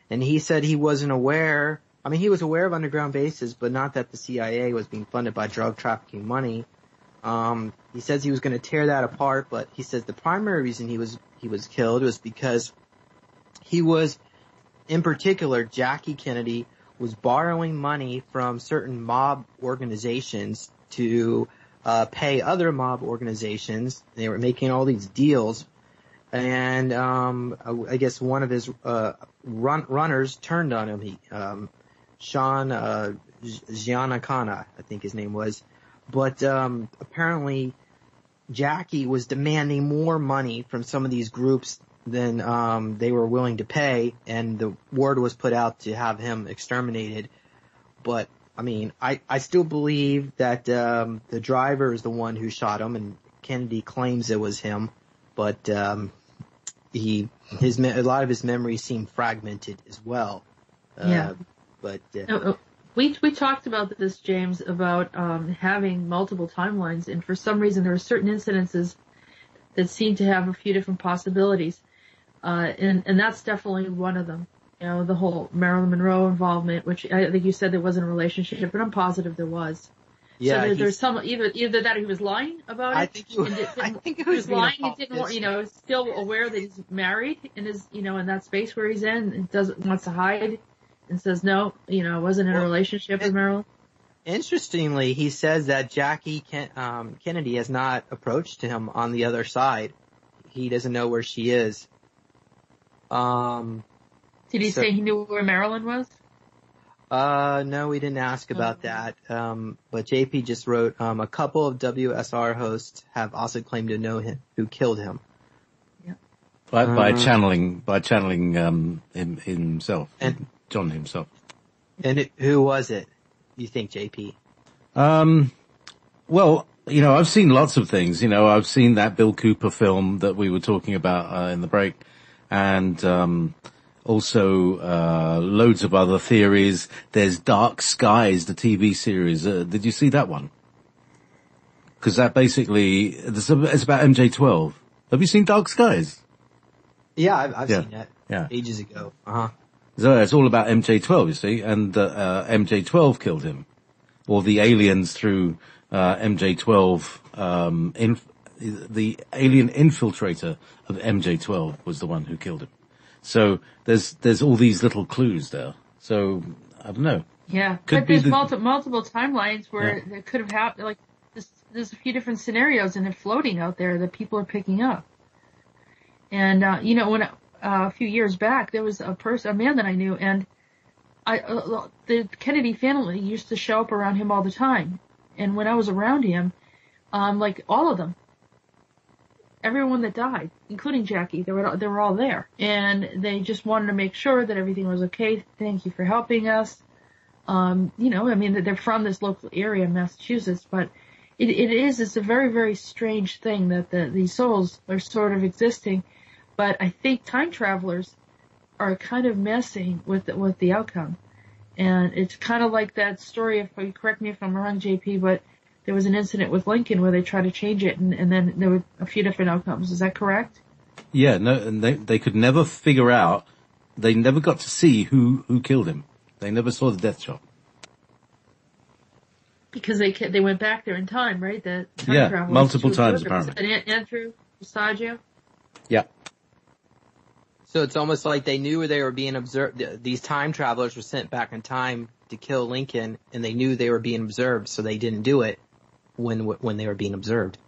[SPEAKER 6] And he said he wasn't aware. I mean, he was aware of underground bases, but not that the CIA was being funded by drug trafficking money. He says he was going to tear that apart, but he says the primary reason he was killed was because he was, in particular, Jackie Kennedy was borrowing money from certain mob organizations to pay other mob organizations. They were making all these deals, and I guess one of his runners turned on him. Sean Giannakana, I think his name was. But apparently Jackie was demanding more money from some of these groups than they were willing to pay, and the word was put out to have him exterminated. But I mean, I still believe that the driver is the one who shot him, and Kennedy claims it was him, but a lot of his memories seem fragmented as well.
[SPEAKER 2] Yeah.
[SPEAKER 6] But
[SPEAKER 2] we talked about this, James, about having multiple timelines, and for some reason there were certain incidences that seemed to have a few different possibilities. And that's definitely one of them. The whole Marilyn Monroe involvement, which I think you said there wasn't a relationship, but I'm positive there was.
[SPEAKER 6] Yeah,
[SPEAKER 2] so there's some either that or he was lying about it.
[SPEAKER 6] I think he was
[SPEAKER 2] lying. He didn't, still aware that he's married and is, in that space where he's in, and wants to hide, and says no, wasn't in a relationship with Marilyn.
[SPEAKER 6] Interestingly, he says that Jackie Kennedy has not approached him on the other side. He doesn't know where she is.
[SPEAKER 2] Did he say he knew where Marilyn was?
[SPEAKER 6] No, we didn't ask about that. But JP just wrote, a couple of WSR hosts have also claimed to know him, who killed him.
[SPEAKER 2] Yeah.
[SPEAKER 1] By channeling him himself, and John himself.
[SPEAKER 6] And who was it, you think, JP?
[SPEAKER 1] Well, I've seen lots of things. I've seen that Bill Cooper film that we were talking about in the break, and also loads of other theories. There's Dark Skies, the TV series. Did you see that one? because that basically, it's about MJ-12. Have you seen Dark Skies?
[SPEAKER 6] Yeah, I've seen that.
[SPEAKER 1] Yeah.
[SPEAKER 6] Ages ago. Uh-huh.
[SPEAKER 1] So it's all about MJ-12, you see, and MJ-12 killed him. Or the aliens through MJ-12, the alien infiltrator of MJ-12 was the one who killed him. So there's all these little clues there. So, I don't know.
[SPEAKER 2] Yeah, but there's multiple timelines where it could have happened, like, there's a few different scenarios and they're floating out there that people are picking up. And, when a few years back, there was a man that I knew, and the Kennedy family used to show up around him all the time. And when I was around him, like all of them, everyone that died, including Jackie, they were all there. And they just wanted to make sure that everything was okay. Thank you for helping us. They're from this local area in Massachusetts, but it's a very, very strange thing that these souls are sort of existing. But I think time travelers are kind of messing with the outcome. And it's kind of like that story, if you correct me if I'm wrong, JP, but there was an incident with Lincoln where they tried to change it and then there were a few different outcomes. Is that correct?
[SPEAKER 1] Yeah, no, and they could never figure out, they never got to see who killed him. They never saw the death shot.
[SPEAKER 2] Because they went back there in time, right? The time travelers.
[SPEAKER 1] Multiple times apparently.
[SPEAKER 2] Andrew Passaggio?
[SPEAKER 1] Yeah.
[SPEAKER 6] So it's almost like they knew they were being observed. These time travelers were sent back in time to kill Lincoln, and they knew they were being observed, so they didn't do it when they were being observed.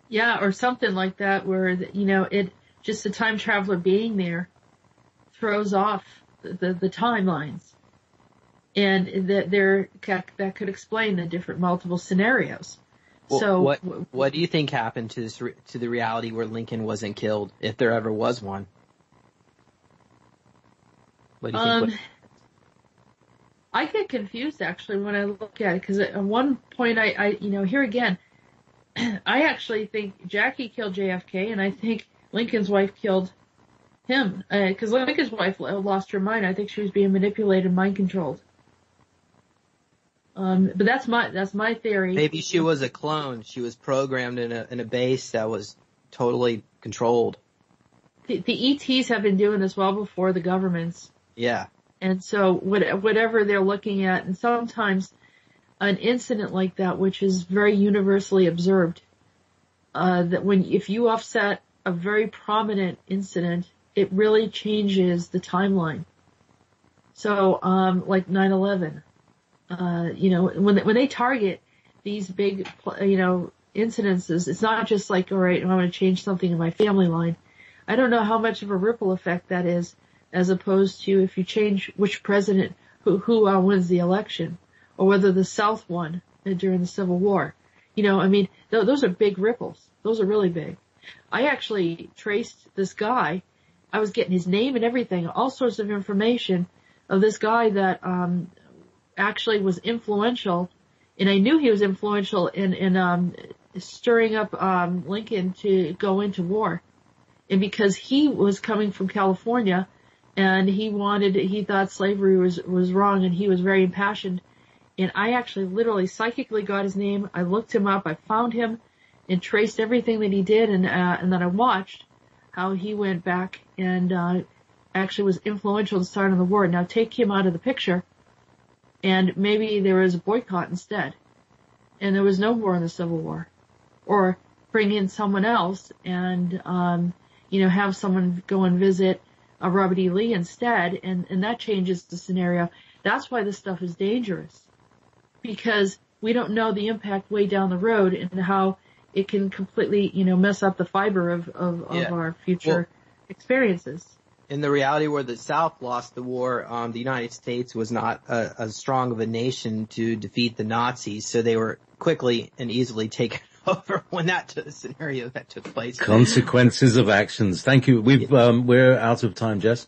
[SPEAKER 2] Yeah, or something like that, where it just the time traveler being there throws off the timelines, and that could explain the different multiple scenarios.
[SPEAKER 6] Well,
[SPEAKER 2] so
[SPEAKER 6] what do you think happened to the reality where Lincoln wasn't killed, if there ever was one? What do you think?
[SPEAKER 2] I get confused actually when I look at it, because at one point I here again, I actually think Jackie killed JFK, and I think Lincoln's wife killed him, because Lincoln's wife lost her mind. I think she was being manipulated, mind controlled. But that's my theory.
[SPEAKER 6] Maybe she was a clone. She was programmed in a base that was totally controlled.
[SPEAKER 2] The ETs have been doing this well before the governments.
[SPEAKER 6] Yeah. And
[SPEAKER 2] so whatever they're looking at, and sometimes an incident like that, which is very universally observed, that if you offset a very prominent incident, it really changes the timeline. So, like 9/11. When they target these big, incidences, it's not just like, all right, I want to change something in my family line. I don't know how much of a ripple effect that is, as opposed to if you change which president, who wins the election, or whether the South won during the Civil War. Those are big ripples. Those are really big. I actually traced this guy. I was getting his name and everything, all sorts of information of this guy that, actually was influential, and I knew he was influential in stirring up Lincoln to go into war. And because he was coming from California, and he thought slavery was wrong, and he was very impassioned. And I actually literally psychically got his name. I looked him up. I found him and traced everything that he did, and then I watched how he went back and actually was influential in starting the war. Now take him out of the picture, and maybe there was a boycott instead, and there was no war in the Civil War. Or bring in someone else and, have someone go and visit Robert E. Lee instead, and that changes the scenario. That's why this stuff is dangerous, because we don't know the impact way down the road and how it can completely, mess up the fiber of our future experiences.
[SPEAKER 6] In the reality where the South lost the war, the United States was not as strong of a nation to defeat the Nazis, so they were quickly and easily taken over when that scenario that took place.
[SPEAKER 1] Consequences of actions. Thank you. We're out of time, Jess.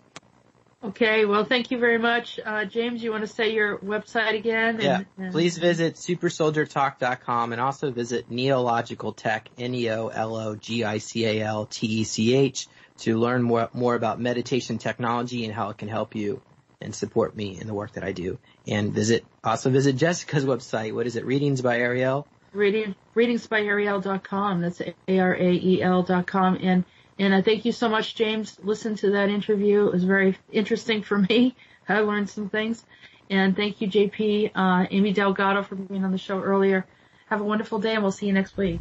[SPEAKER 2] Okay, well, thank you very much. James, you want to say your website again?
[SPEAKER 6] Yeah, please visit supersoldiertalk.com and also visit Neological Tech, NEOLOGICALTECH, to learn more about meditation technology and how it can help you. and support me in the work that I do. And also visit Jessica's website. What is it? Readings by Ariel?
[SPEAKER 2] Readingsbyariel.com. That's ARAEL.com. And I thank you so much, James. Listen to that interview. It was very interesting for me. I learned some things. And thank you, JP, Amy Delgado, for being on the show earlier. Have a wonderful day, and we'll see you next week.